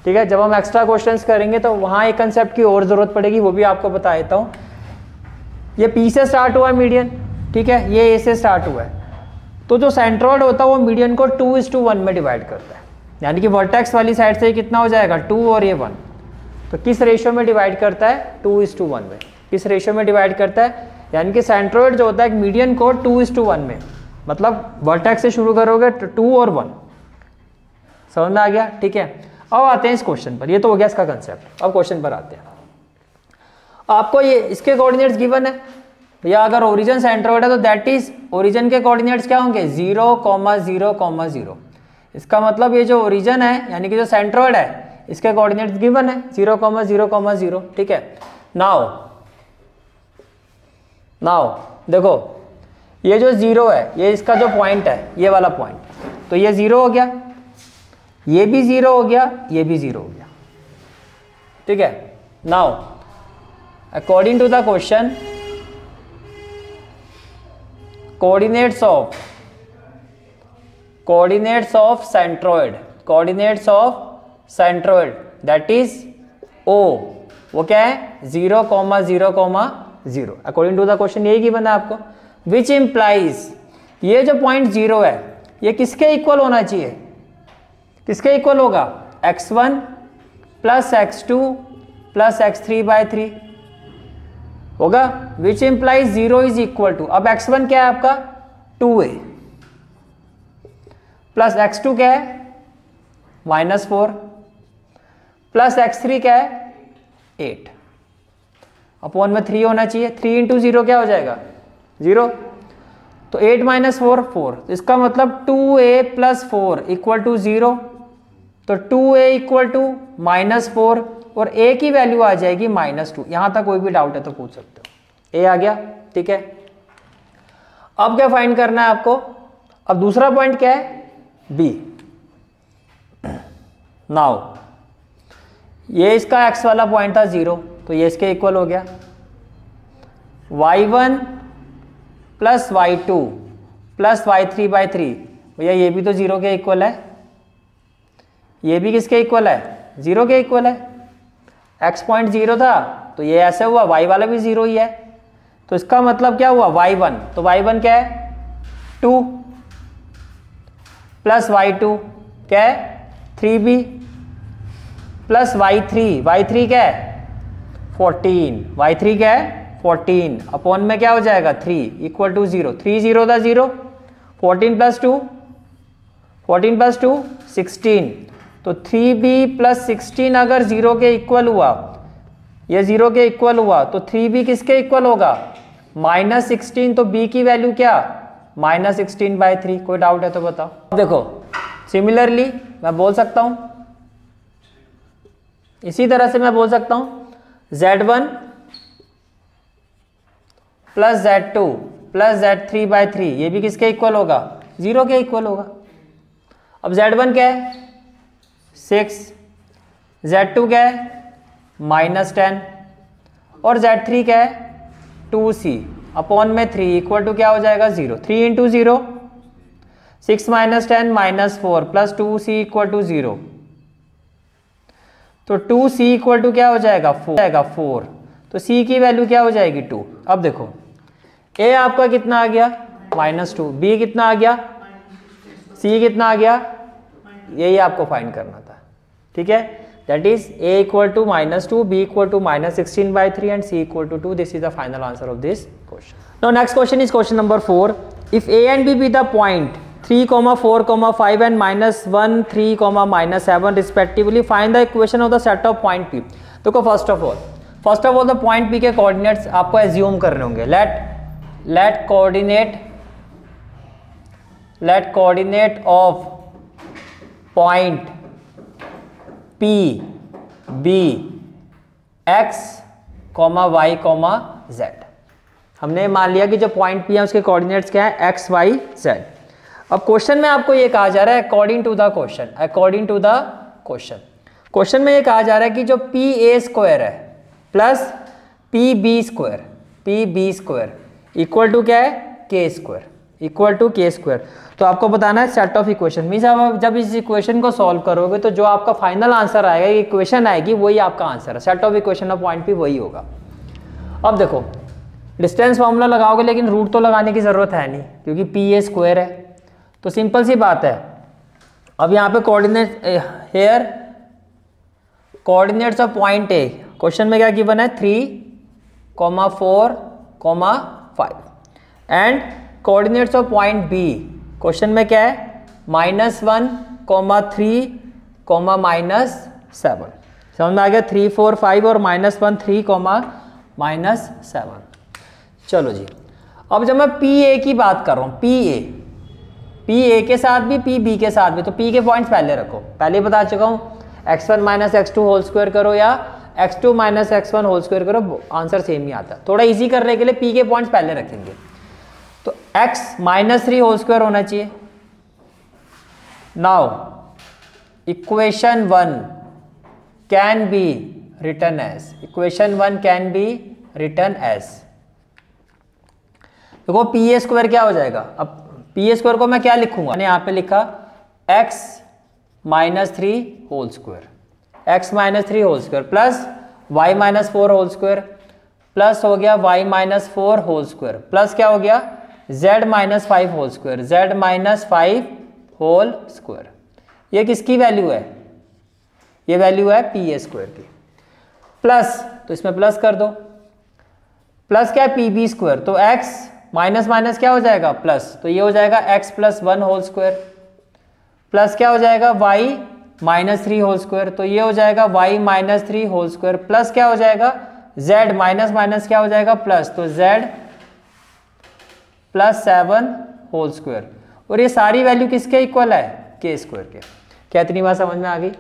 ठीक है, जब हम एक्स्ट्रा क्वेश्चंस करेंगे तो वहाँ एक कंसेप्ट की और ज़रूरत पड़ेगी, वो भी आपको बता देता हूँ। ये P से स्टार्ट हुआ है मीडियन, ठीक है, ये A से स्टार्ट हुआ है, तो जो सेंट्रोइड होता है वो मीडियन को 2:1 में डिवाइड करता है, यानी कि वर्टेक्स वाली साइड से कितना हो जाएगा 2 और ये 1, तो किस रेशियो में डिवाइड करता है 2:1 में, किस रेशियो में डिवाइड करता है, यानी कि सेंट्रोइड जो होता है मीडियन को 2:1 में, मतलब वर्टेक्स से शुरू करोगे तो 2 और 1, समझ में आ गया। ठीक है, अब आते हैं इस क्वेश्चन पर, ये तो हो गया इसका कंसेप्ट। अब क्वेश्चन पर आते हैं, आपको ये इसके कोऑर्डिनेट्स गिवन है, या अगर ओरिजिन सेंट्रोइड है तो दैट इज ओरिजिन के कोऑर्डिनेट्स क्या होंगे 0,0,0। इसका मतलब ये जो ओरिजिन है यानी कि जो सेंट्रोइड है इसके कोऑर्डिनेट्स गिवन है 0,0,0। ठीक है, नाउ देखो ये जो 0 है ये इसका जो पॉइंट है ये वाला पॉइंट, तो ये 0 हो गया, ये भी 0 हो गया, ये भी 0 हो गया। ठीक है, now according to the question coordinates of centroid that is O, वो क्या है 0,0,0। अकॉर्डिंग टू द क्वेश्चन यही गिवन है आपको, विच इम्प्लाइज ये जो पॉइंट 0 है ये किसके इक्वल होना चाहिए, किसके इक्वल होगा x1 plus x2 plus x3 by 3 होगा, which implies 0 is equal to, अब x1 क्या है आपका 2a प्लस x2 क्या है -4 प्लस x3 क्या है 8 अपॉन में 3 होना चाहिए, 3 इंटू 0 क्या हो जाएगा 0, तो 8 - 4 4, इसका मतलब 2a प्लस 4 इक्वल टू 0, तो 2a इक्वल टू -4 और a की वैल्यू आ जाएगी -2। यहां तक कोई भी डाउट है तो पूछ सकते हो, a आ गया। ठीक है, अब क्या फाइंड करना है आपको, अब दूसरा पॉइंट क्या है b। नाउ ये इसका x वाला पॉइंट था 0, तो ये इसके इक्वल हो गया, y1 plus y2 plus y3 by 3, भैया ये भी तो 0 के इक्वल है, ये भी किसके इक्वल है 0 के इक्वल है, x पॉइंट 0 था तो ये ऐसे हुआ, y वाला भी 0 ही है, तो इसका मतलब क्या हुआ y1, तो y1 क्या है 2 प्लस y2 क्या है 3b प्लस y3 क्या है 14, y3 क्या है 14 अपॉन में क्या हो जाएगा 3 इक्वल टू 0, 3 0 था 0, 14 प्लस 2 16, तो 3b प्लस 16 अगर 0 के इक्वल हुआ, ये 0 के इक्वल हुआ तो 3b किसके इक्वल होगा -16, तो b की वैल्यू क्या -16 बाय 3। कोई डाउट है तो बताओ। देखो सिमिलरली मैं बोल सकता हूं, इसी तरह से मैं बोल सकता हूं z1 plus z2 plus z3 by 3, ये भी किसके इक्वल होगा 0 के इक्वल होगा। अब z1 क्या है 6, z2 क्या है -10 और z3 क्या है 2c अपॉन में 3 इक्वल टू क्या हो जाएगा 0, 3 into 0 6 - 10 -4 plus 2c equal to 0, तो 2c इक्वल टू क्या हो जाएगा 4, तो c की वैल्यू क्या हो जाएगी 2। अब देखो a आपका कितना आ गया -2, b कितना आ गया, c कितना आ गया, यही आपको फाइंड करना था। ठीक है, that is a equal to -2, b equal to -16 by 3 and c equal to 2। This is the final answer of this question. Now next question is question number 4। If a and b be the point 3, 4, 5 and -1, 3, -7 respectively, find the equation of the set of point p। देखो first of all the point p के coordinates आपको assume करने होंगे। Let coordinate of point p b x, y, z। हमने मान लिया कि जो पॉइंट p है उसके कोऑर्डिनेट्स क्या है x, y, z। अब क्वेश्चन में आपको ये कहा जा रहा है अकॉर्डिंग टू द क्वेश्चन में ये कहा जा रहा है कि जो पी ए स्क्वायर है plus P B square equal to क्या है, k square, equal to k square. तो आपको बताना है सेट ऑफ इक्वेशन, मीन्स आप जब इस इक्वेशन को सॉल्व करोगे तो जो आपका फाइनल आंसर आएगा, इक्वेशन आएगी, वही आपका आंसर है। Set of equation of point P वही होगा। अब देखो डिस्टेंस फॉर्मूला लगाओगे, लेकिन रूट तो लगाने की जरूरत है नहीं क्योंकि पी ए स्क्वायर है, तो सिंपल सी बात है। अब यहाँ पे coordinate here coordinates of point A, question में क्या गिवन है 3, 4, 5 and coordinates of point B, question में क्या है -1, 3, -7। समझ में आ गया, 3, 4, 5 और -1, 3, -7। चलो जी, अब जब मैं पी ए की बात कर रहा हूँ, पी ए के साथ भी पी बी के साथ भी, तो पी के पॉइंट्स पहले रखो। पहले बता चुका हूँ, x1 - x2 होल स्क्वायर करो या x2 - x1 होल स्क्वायर करो, आंसर सेम ही आता है। थोड़ा इजी करने के लिए पी के पॉइंट्स पहले रखेंगे, तो x - 3 होल स्क्वायर होना चाहिए। Now equation 1 can be written as, equation 1 can be written as, देखो पी ए स्क्वायर क्या हो जाएगा। अब पी ए स्क्वायर को मैं क्या लिखूंगा, मैंने यहाँ पे लिखा x - 3 whole square, x - 3 whole square plus y - 4 whole square plus हो गया y - 4 होल स्क्वायर प्लस क्या हो गया z - 5 whole square, z - 5 whole square. ये किसकी वैल्यू है, ये वैल्यू है पी ए स्क्वायर की। प्लस, तो इसमें प्लस कर दो, प्लस क्या है पी बी स्क्वायर, तो x माइनस माइनस क्या हो जाएगा प्लस, तो ये हो जाएगा x + 1 होल स्क्वायर प्लस क्या हो जाएगा y - 3 होल स्क्वायर, तो ये हो जाएगा y - 3 होल स्क्वायर प्लस क्या हो जाएगा z माइनस माइनस क्या हो जाएगा प्लस, तो z + 7 होल स्क्वायर। और ये सारी वैल्यू किसके इक्वल है, के स्क्वायर के। क्या इतनी बात समझ में आ गई।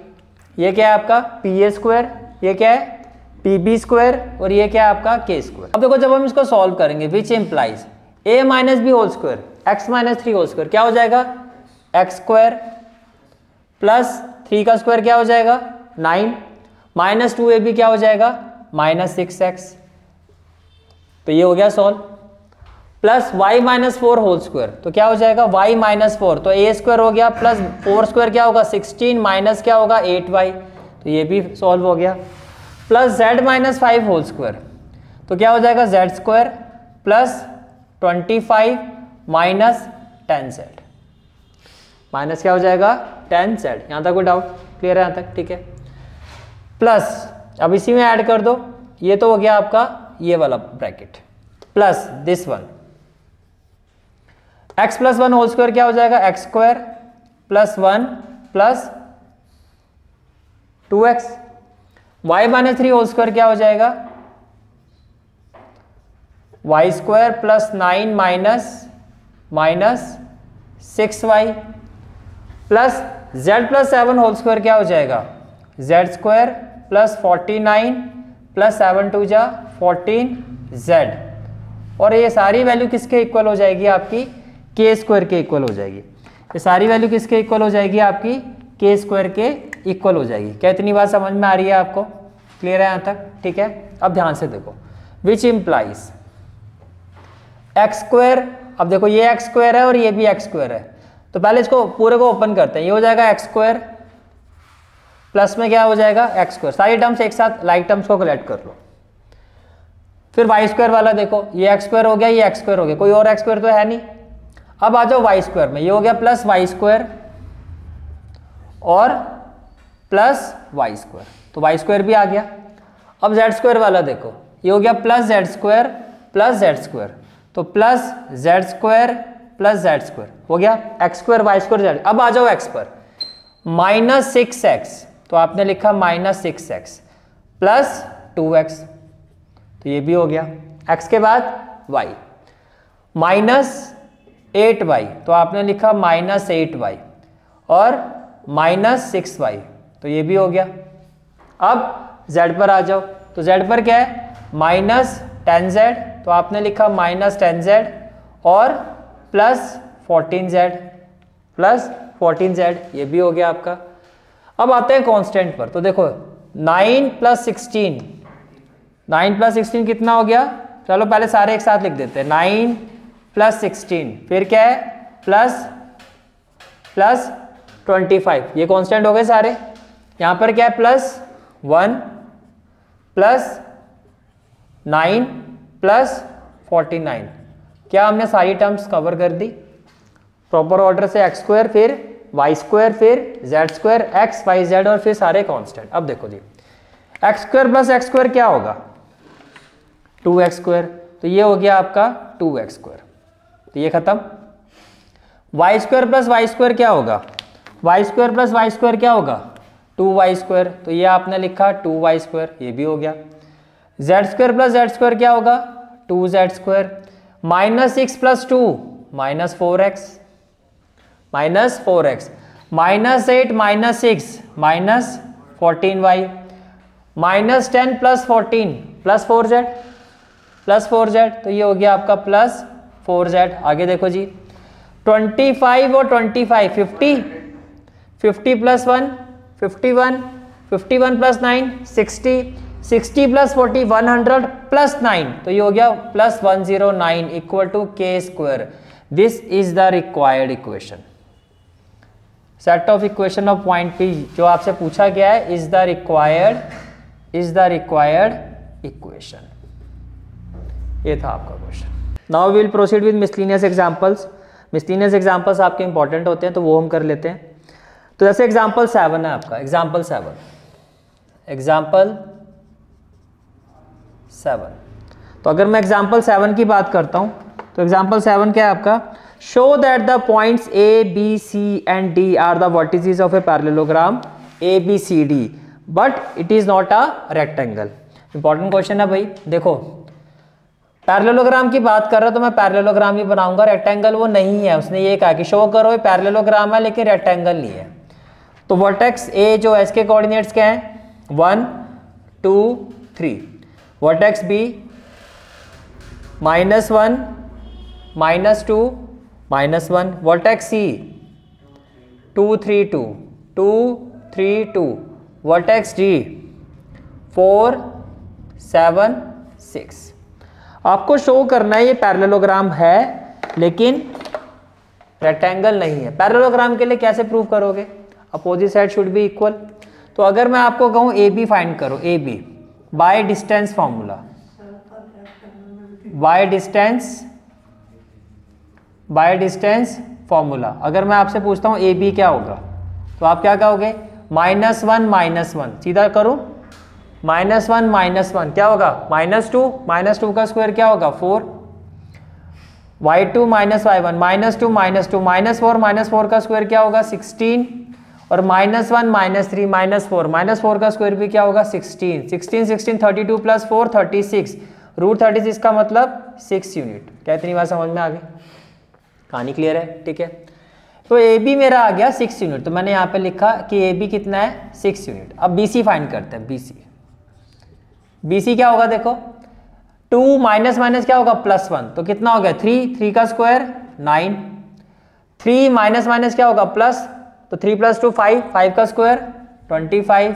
ये क्या है आपका पी ए स्क्वायर, ये क्या है पी बी स्क्वायर और ये क्या है आपका के स्क्वायर। अब देखो जब हम इसको सॉल्व करेंगे, which implies a - b whole square x - 3 whole square क्या हो जाएगा x स्क्वायर प्लस 3 का स्क्वायर क्या हो जाएगा 9 माइनस 2ab क्या हो जाएगा -6x, तो ये हो गया solve. Plus y - 4 whole square, तो क्या हो जाएगा y - 4, तो a स्क्वायर हो गया प्लस 4 स्क्वायर क्या होगा 16 माइनस क्या होगा 8y, तो ये भी सॉल्व हो गया। प्लस z - 5 होल स्क्वायर, तो क्या हो जाएगा z square plus 25 minus 10z, minus क्या हो जाएगा 10z। यहां तक कोई डाउट क्लियर है, यहां तक ठीक है। प्लस अब इसी में ऐड कर दो, ये तो हो गया आपका ये वाला bracket plus this one, x + 1 whole square क्या हो जाएगा x square plus 1 plus 2x, y - 3 whole square क्या हो जाएगा y square plus 9 minus 6y plus z + 7 whole square क्या हो जाएगा z स्क्वायर प्लस 49 प्लस 7 2 जा 14z, और ये सारी वैल्यू किसके इक्वल हो जाएगी आपकी के स्क्वायर के इक्वल हो जाएगी। ये सारी वैल्यू किसके इक्वल हो जाएगी आपकी के स्क्वायर के इक्वल हो जाएगी। क्या इतनी बात समझ में आ रही है आपको, क्लियर है यहाँ तक ठीक है। अब ध्यान से देखो, विच इम्प्लाइज एक्स स्क्वायर, अब देखो ये एक्स स्क्वायर है और ये भी एक्स स्क्वायर है, तो पहले इसको पूरे को ओपन करते हैं। ये हो जाएगा एक्स स्क्वायर प्लस में क्या हो जाएगा एक्स स्क्वायर, सारी टर्म्स एक साथ लाइक टर्म्स को कलेक्ट कर लो। फिर वाई स्क्वायर वाला देखो, ये एक्स स्क्वायर हो गया, ये एक्स स्क्वायर हो गया, कोई और एक्स स्क्वायर तो है नहीं। अब आ जाओ वाई स्क्वायर में, ये हो गया प्लस वाई स्क्वायर और प्लस वाई स्क्वायर, तो वाई स्क्वायर भी आ गया। अब जेड स्क्वायर वाला देखो, ये हो गया plus Z square plus Z square, तो plus Z square plus Z square हो गया, X square Y square Z. अब आ जाओ एक्स पर, -6x, तो आपने लिखा -6x प्लस 2x, तो ये भी हो गया। x के बाद y -8y, तो आपने लिखा -8y और -6y, तो ये भी हो गया। अब z पर आ जाओ, तो z पर क्या है -10z, तो आपने लिखा -10z और प्लस 14z, ये भी हो गया आपका। अब आते हैं कांस्टेंट पर। तो देखो 9 + 16, 9 + 16 कितना हो गया? चलो पहले सारे एक साथ लिख देते हैं। 9 + 16 फिर क्या है प्लस 25, ये कांस्टेंट हो गए सारे। यहां पर क्या है +1 + 9 + 49। क्या हमने सारी टर्म्स कवर कर दी प्रॉपर ऑर्डर से। x² फिर y² फिर z², x y z और फिर सारे कांस्टेंट। अब देखो जी x² + x² क्या होगा? 2x²। तो ये हो गया आपका 2x², तो ये खत्म। y² + y² क्या होगा? y² + y² क्या होगा? 2y², तो ये आपने लिखा 2y², ये भी हो गया। z² + z² क्या होगा? 2z²। -6 + 2 -4x, -4x। -8 - 6 -14y। -10 + 14 +4z, +4z, तो ये हो गया आपका +4z। आगे देखो जी 25 और 25 50, 50 + 1 51, 51 + 9 60, 60 + 40 100 + 9, तो ये हो गया +109 = k²। This is the required equation. Set of equation of point P जो आपसे पूछा गया है इज द रिक्वायर्ड इक्वेशन। ये था आपका question. Now we will proceed with miscellaneous examples. Miscellaneous examples आपके इंपॉर्टेंट होते हैं तो वो हम कर लेते हैं। तो जैसे एग्जांपल 7 है आपका, एग्जांपल 7। तो अगर मैं एग्जांपल 7 की बात करता हूं तो एग्जांपल 7 क्या है आपका? Show that the points A, B, C and D are the vertices of a parallelogram ABCD but it is not a rectangle. Important question है भाई। देखो पैरेललोग्राम की बात कर रहा तो मैं पैरेललोग्राम ही बनाऊंगा, रेक्टेंगल वो नहीं है। उसने ये कहा कि शो करो ये पैरेललोग्राम है लेकिन रेक्टेंगल नहीं है। तो वर्टेक्स A जो है इसके कोऑर्डिनेट्स क्या हैं? 1 2 3। Vertex B -1 -2 -1। Vertex C 2 3 2 2 3 2। Vertex D 4 7 6। आपको शो करना है ये पैरेललोग्राम है लेकिन रेक्टेंगल नहीं है। पैरेललोग्राम के लिए कैसे प्रूव करोगे? Opposite side should be equal. तो अगर मैं आपको कहूं AB फाइंड करो, AB by distance formula, by distance formula. अगर मैं आपसे पूछता हूं AB क्या होगा तो आप क्या कहोगे? -1 -1। सीधा करूं -1 -1 क्या होगा? -2, -2 का स्क्वायर क्या होगा? 4। y2 - y1 -2 -2 -4 -4 का स्क्वायर क्या होगा? 16। और -1 -3 -4 -4 का स्क्वायर भी क्या होगा? 16 16 16 32 + 4 36। √36 का मतलब 6 यूनिट। क्या इतनी बात समझ में आ गई? कहानी क्लियर है? ठीक है। तो AB मेरा आ गया 6 यूनिट, तो मैंने यहाँ पे लिखा कि AB कितना है? 6 यूनिट। अब BC फाइंड करते हैं। BC क्या होगा? देखो 2 माइनस माइनस क्या होगा? +1, तो कितना हो गया? 3 3 का स्क्वायर 9। 3 माइनस माइनस क्या होगा? प्लस, तो 3 + 2 5 5 का स्क्वायर 25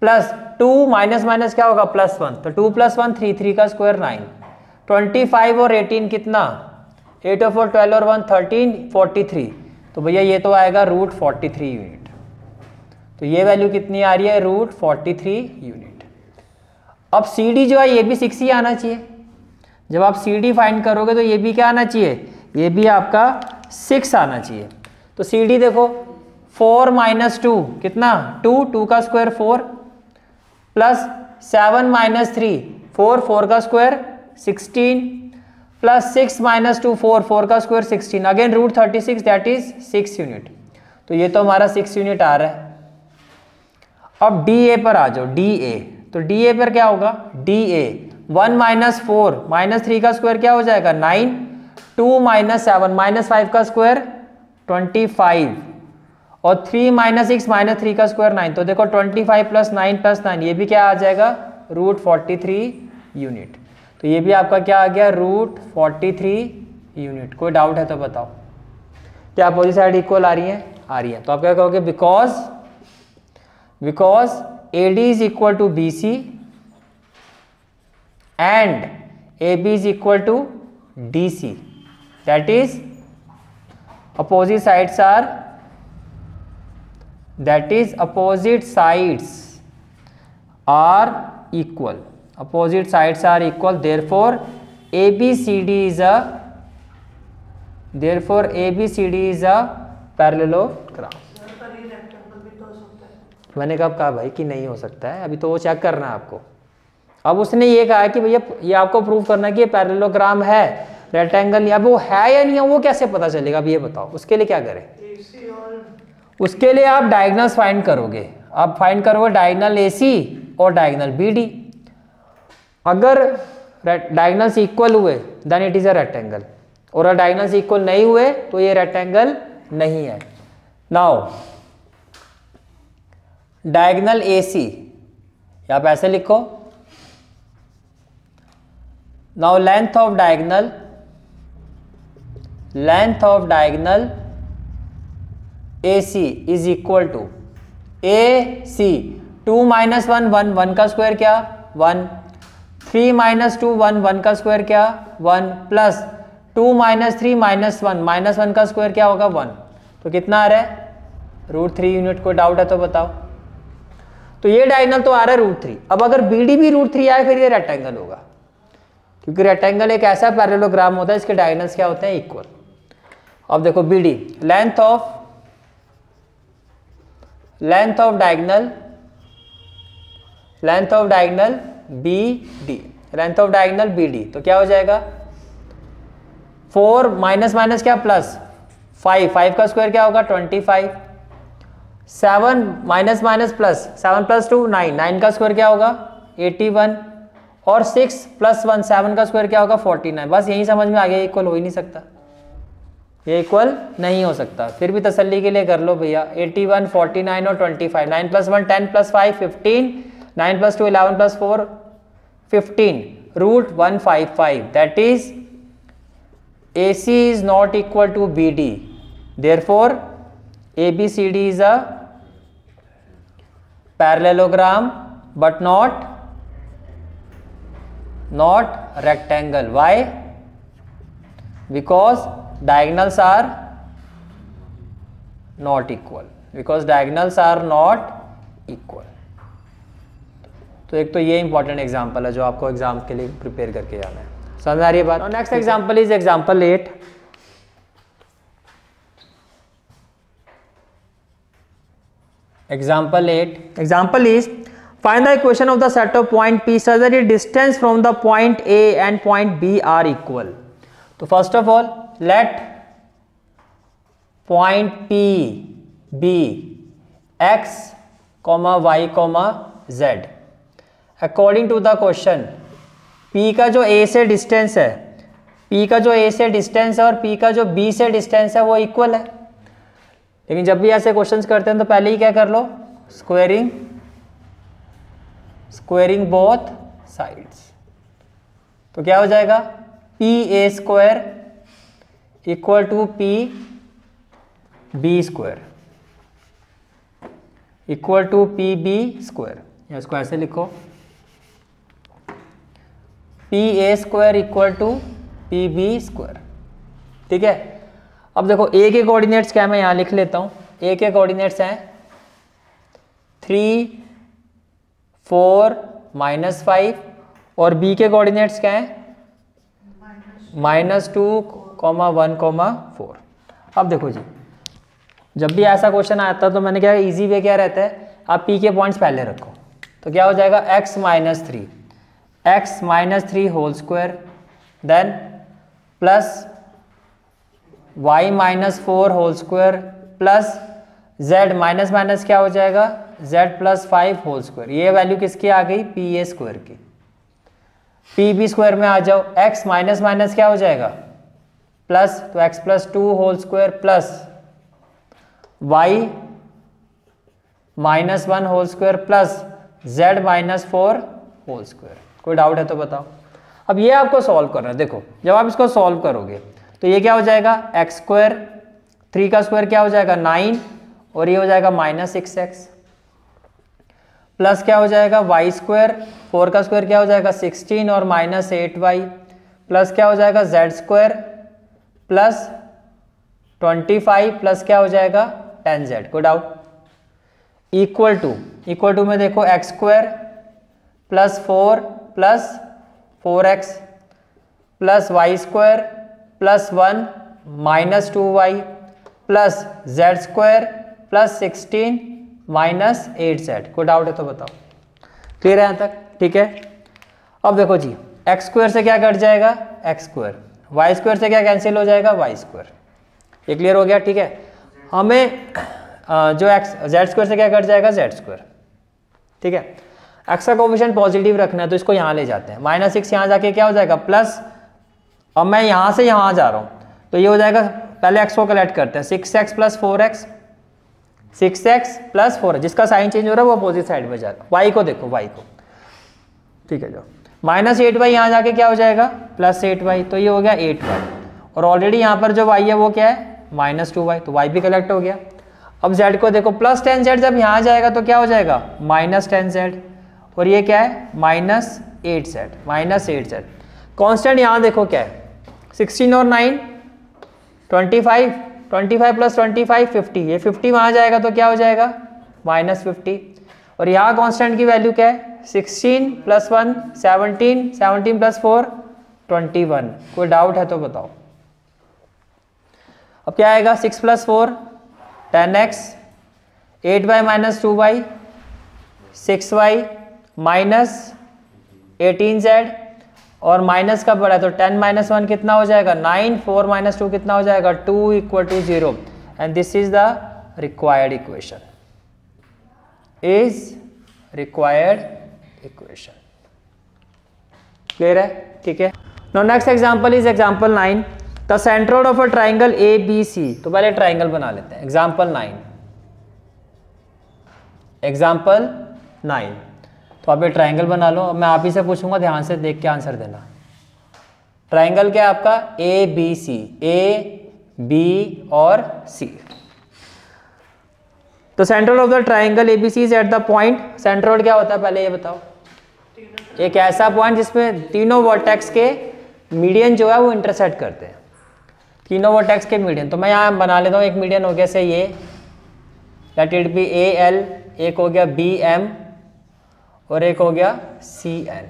प्लस 2 माइनस माइनस क्या होगा? +1, तो 2 + 1 3 3 का स्क्वायर 9। 25 और 18 कितना? 8 और 4 12 और 1 13 43। तो भैया ये तो आएगा √43 यूनिट। तो ये वैल्यू कितनी आ रही है? √43 यूनिट। अब CD जो है ये भी 6 ही आना चाहिए। जब आप CD फाइंड करोगे तो ये भी क्या आना चाहिए? ये भी आपका 6 आना चाहिए। तो CD देखो 4 - 2 कितना? 2 का स्क्वायर 4 प्लस 7 - 3 4 का स्क्वायर 16 प्लस 6 - 2 4 का square 16 again √36 that is 6 unit. तो ये तो हमारा 6 यूनिट आ रहा है। अब DA पर आ जाओ। DA, तो DA पर क्या होगा? DA 1 - 4 -3 का स्क्वायर क्या हो जाएगा? 9 2 - 7 -5 का स्क्वायर 25 और 3 - 6 -3 का स्क्वायर 9। तो देखो 25 + 9 + 9 ये भी क्या आ जाएगा? √43 यूनिट। तो ये भी आपका क्या आ गया? √43 यूनिट। कोई डाउट है तो बताओ। क्या अपोजिट साइड इक्वल आ रही है? आ रही है। तो आप क्या कहोगे? Because because AD is equal to BC and AB is equal to DC. That is opposite sides are equal. Opposite sides are equal. Therefore ABCD is a parallelogram. मैंने कब कहा भाई कि नहीं हो सकता है, अभी तो वो चेक करना है आपको। अब उसने ये कहा कि भैया ये आपको प्रूव करना है कि ये पैरेललोग्राम है, रेक्टेंगल, अब वो है या नहीं है वो कैसे पता चलेगा, अब ये बताओ। उसके लिए क्या करें? उसके लिए आप डायगोनल्स फाइंड करोगे। आप फाइंड करोगे डायगोनल AC और डायगोनल BD। अगर डायगोनल्स इक्वल हुए then it is a rectangle, और अगर डायगोनल्स इक्वल नहीं हुए तो ये रेक्टेंगल नहीं है। नाउ डायगोनल AC आप ऐसे लिखो। Now length of diagonal AC is equal to AC 2 minus 1 1 1 का स्क्वायर क्या 1, 3 minus 2 1 1 का स्क्वायर क्या 1, प्लस 2 minus 3 minus 1 का स्क्वायर क्या होगा 1। तो कितना आ रहा है √3 यूनिट। कोई डाउट है तो बताओ। तो ये डायगोनल तो आ रहा है √3। अब अगर BD भी √3 आए फिर ये रेक्टेंगल होगा, क्योंकि रेक्टेंगल एक ऐसा पैरेललोग्राम होता है इसके डायगोनल्स क्या होते हैं इक्वल। अब देखो BD length of diagonal BD, तो क्या हो जाएगा 4 माइनस माइनस क्या प्लस 5 का स्क्वायर क्या होगा 25, 7 माइनस माइनस प्लस 7 प्लस 2 9 का स्क्वायर क्या होगा 81, और 6 प्लस 1 7 का स्क्वायर क्या होगा 49। बस यही समझ में आ गया, इक्वल हो ही नहीं सकता, ये इक्वल नहीं हो सकता। फिर भी तसल्ली के लिए कर लो भैया, 81 49 और 25, 9 plus 1 10 plus 5 15, 9 plus 2 11 plus 4 15, √155। That is AC is not equal to BD, therefore ABCD is a parallelogram but not rectangle. Why? Because diagonals are not equal. तो एक तो ये इंपॉर्टेंट एग्जांपल है जो आपको एग्जाम के लिए प्रिपेयर करके जाना है। समझ आ रही है बात? Next example is example 8। Example is find the equation of the set of point P such that its distance from the point A and point B are equal. So first of all let point P be x, y, z. According to the question P का जो A से distance है, और P का जो B से distance है वो इक्वल है। लेकिन जब भी ऐसे क्वेश्चंस करते हैं तो पहले ही क्या कर लो स्क्वेयरिंग बोथ साइड्स। तो क्या हो जाएगा PA² equal to PB² equal to PB²। इसको ऐसे लिखो PA² इक्वल टू PB²। ठीक है। अब देखो A के कोऑर्डिनेट्स क्या है, मैं यहाँ लिख लेता हूँ। A के कोऑर्डिनेट्स हैं 3 4 -5 और B के कोऑर्डिनेट्स क्या हैं -2, -1, -4। अब देखो जी जब भी ऐसा क्वेश्चन आता है तो मैंने क्या इजी वे क्या रहता है, आप P के पॉइंट्स पहले रखो। तो क्या हो जाएगा x - 3 whole square then plus y - 4 whole square plus z minus minus क्या हो जाएगा z + 5 होल स्क्वायर। ये वैल्यू किसकी आ गई PA² की। PB² में आ जाओ, x माइनस माइनस क्या हो जाएगा प्लस, तो x + 2 whole square plus y - 1 whole square plus z - 4 whole square. कोई डाउट है तो बताओ। अब ये आपको सॉल्व करना है। देखो जब आप इसको सॉल्व करोगे तो ये क्या हो जाएगा x², 3 का स्क्वायर क्या हो जाएगा 9 और ये हो जाएगा -6x। प्लस क्या हो जाएगा वाई स्क्वायर, 4 का स्क्वायर क्या हो जाएगा 16 और माइनस 8y, प्लस क्या हो जाएगा जेड स्क्वायर प्लस 25 प्लस क्या हो जाएगा 10z। Good out. Equal to में देखो x square plus 4 plus 4x plus y square plus 1 minus 2y plus Z square plus 16 minus 8z। कोई डाउट है तो बताओ। क्लियर है यहाँ तक? ठीक है। अब देखो जी, एक्स स्क्वायर से क्या कट जाएगा एक्स स्क्वायर, वाई स्क्वायर से क्या कैंसिल हो जाएगा वाई स्क्वायर। ये क्लियर हो गया? ठीक है। हमें जो एक्स जेड स्क्वायर से क्या कट जाएगा जेड स्क्वायर। ठीक है। एक्स का कोफिशिएंट पॉजिटिव रखना है तो इसको यहाँ ले जाते हैं, -6 यहाँ जाके क्या हो जाएगा प्लस। अब मैं यहाँ से यहाँ जा रहा हूँ तो ये हो जाएगा, पहले एक्स को कलेक्ट करते हैं, 6x plus 4x, 6x plus 4, जिसका साइन चेंज हो रहा है वो अपोजिट साइड में जाएगा। वाई को देखो, वाई को, ठीक है, जो -8y यहाँ जाके क्या हो जाएगा +8y, तो ये हो गया 8y। और ऑलरेडी यहाँ पर जो y है वो क्या है -2y, तो y भी कलेक्ट हो गया। अब z को देखो, +10z जब यहाँ जाएगा तो क्या हो जाएगा -10z, और ये क्या है -8z। कांस्टेंट यहाँ देखो क्या है 16 और 9 25, 25 प्लस 25 50, ये 50 वहाँ जाएगा तो क्या हो जाएगा -50। और यहाँ कांस्टेंट की वैल्यू क्या है 16 प्लस 1 17, 17 प्लस 4 21। कोई डाउट है तो बताओ। अब क्या आएगा 6 plus 4 10x, 8y minus 2y 6y minus 18z, और माइनस का बड़ा है तो 10 माइनस 1 कितना हो जाएगा 9, 4 माइनस 2 कितना हो जाएगा 2 = 0। And this is the required equation, is required equation. Clear है? ठीक है। Now next example is example 9, the centroid of a triangle ABC। तो पहले ट्राइंगल बना लेते हैं। एग्जांपल 9, तो आप ये ट्राइंगल बना लो। अब मैं आप ही से पूछूंगा, ध्यान से देख के आंसर देना। ट्राइंगल क्या है आपका ABC, A B और C। तो centroid of the triangle ABC is at the point, centroid क्या होता है पहले ये बताओ। एक ऐसा पॉइंट जिसमें तीनों वर्टेक्स के मीडियन जो है वो इंटरसेक्ट करते हैं, तीनों वर्टेक्स के मीडियन। तो मैं यहाँ बना लेता हूँ, एक मीडियन हो गया से ये, लेट इट बी AL, एक हो गया BM और एक हो गया CN।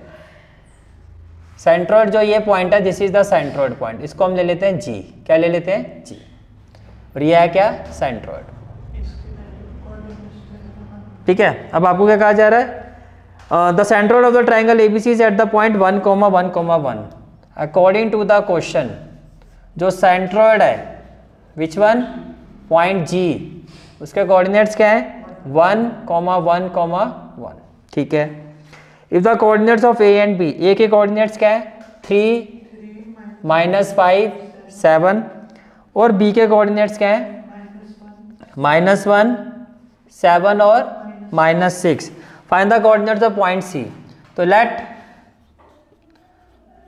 सेंट्रोइड जो ये पॉइंट है this is the centroid point, इसको हम ले लेते हैं G। क्या ले लेते हैं G, और ये है क्या सेंट्रोइड। ठीक है। अब आपको क्या कहा जा रहा है, the centroid of the triangle ABC is at the point 1, 1, 1। According to the question जो सेंट्रोइड है विच वन पॉइंट G, उसके कोऑर्डिनेट्स क्या है 1, 1, 1। ठीक है। If the coordinates of A and B, A के कोऑर्डिनेट्स क्या है 3, -5, 7, और B के कोऑर्डिनेट्स क्या है -1, 7 और -6। Find the coordinates of point C। तो let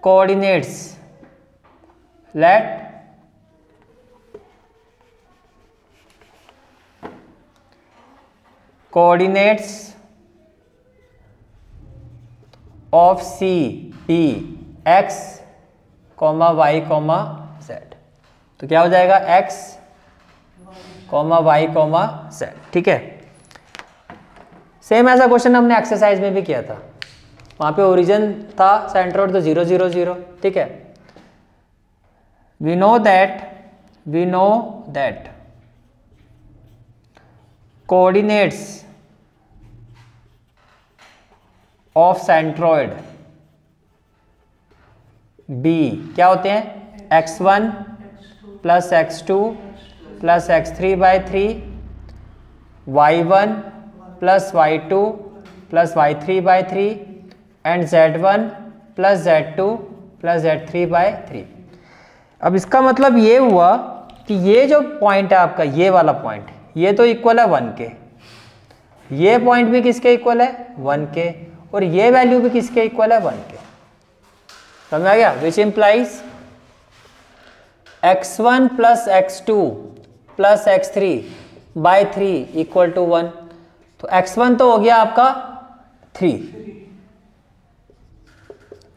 coordinates of C be x, y, z। तो क्या हो जाएगा x, y, z। ठीक है। सेम ऐसा क्वेश्चन हमने एक्सरसाइज में भी किया था, वहां पे ओरिजिन था सेंट्रोइड तो 0, 0, 0। ठीक है। We know that coordinates of centroid B क्या होते हैं x1 plus x2 plus x3/3, y1 plus y2 plus y3/3 and z1 plus z2 plus z3/3। अब इसका मतलब ये हुआ कि ये जो पॉइंट है आपका, ये वाला पॉइंट, ये तो इक्वल है 1 के, ये पॉइंट भी किसके इक्वल है 1 के, और ये वैल्यू भी किसके इक्वल है 1 के। समझ आ गया? Which implies x1 plus x2 plus x3/3 equal to 1। तो x1 तो हो गया आपका 3,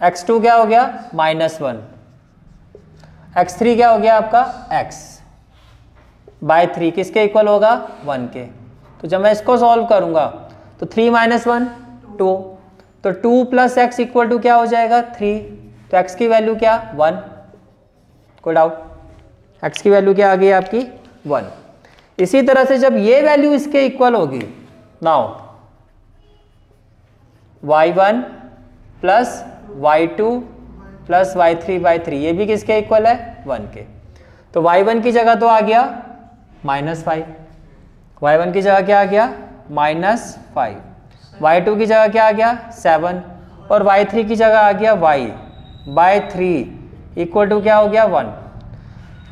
x2 क्या हो गया -1, x3 क्या हो गया आपका x बाय 3 किसके इक्वल होगा 1 के। तो जब मैं इसको सॉल्व करूंगा तो 3 - 1 2, तो 2 + x = क्या हो जाएगा 3, तो x की वैल्यू क्या 1, कोई डाउट, x की वैल्यू क्या आ गई आपकी 1। इसी तरह से जब ये वैल्यू इसके इक्वल होगी, नाउ y1 + y2 + y3/3 ये भी किसके इक्वल है 1 के। तो y1 की जगह तो आ गया -5, y1 की जगह क्या आ गया -5, y2 की जगह क्या आ गया 7 और y3 की जगह आ गया y/3 = क्या हो गया 1।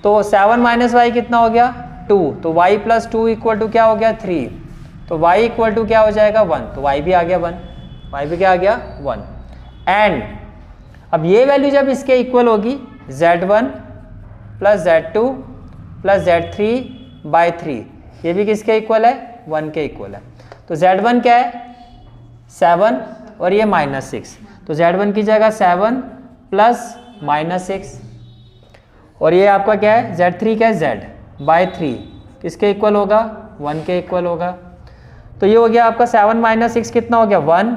तो 7 - y कितना हो गया 2, तो y + 2 = क्या हो गया 3, तो y = क्या हो जाएगा 1, तो y भी आ गया 1, y भी क्या आ गया 1। एंड अब ये वैल्यू जब इसके इक्वल होगी z1 + z2 + z3/3 ये भी किसके इक्वल है 1 के इक्वल है। तो z1 क्या है 7 और ये -6, तो z1 की जगह 7 + -6 और ये आपका क्या है z3 क्या है z/3 किसके इक्वल होगा 1 के इक्वल होगा। तो ये हो गया आपका 7 - 6 कितना हो गया 1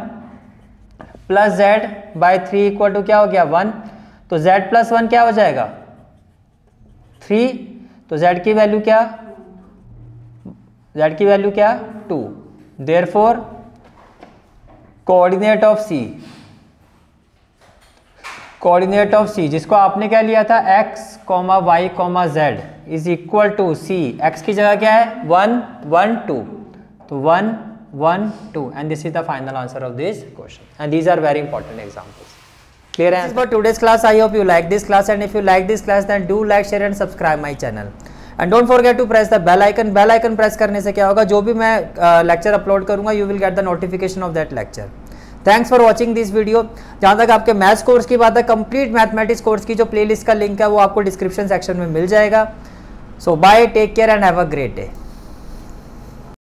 + z/3 = क्या हो गया 1, तो z + 1 क्या हो जाएगा 3, तो z की वैल्यू क्या 2। देयरफॉर कोऑर्डिनेट ऑफ C जिसको आपने क्या लिया था x, y, z = C, x की जगह क्या है 1 1 2, तो 1 1 2 and this is the final answer of this question and these are very important examples. Clear? This is for today's class. I hope you like this class, and if you like this class then do like, share and subscribe my channel and don't forget to press the bell icon. Bell icon press करने से क्या होगा, जो भी मैं lecture upload करूँगा you will get the notification of that lecture. Thanks for watching this video. जहाँ तक आपके मैथ्स कोर्स की बात है, कंप्लीट मैथमेटिक्स कोर्स की जो प्लेलिस्ट का लिंक है वो आपको डिस्क्रिप्शन सेक्शन में मिल जाएगा। So bye, take care and have a great day.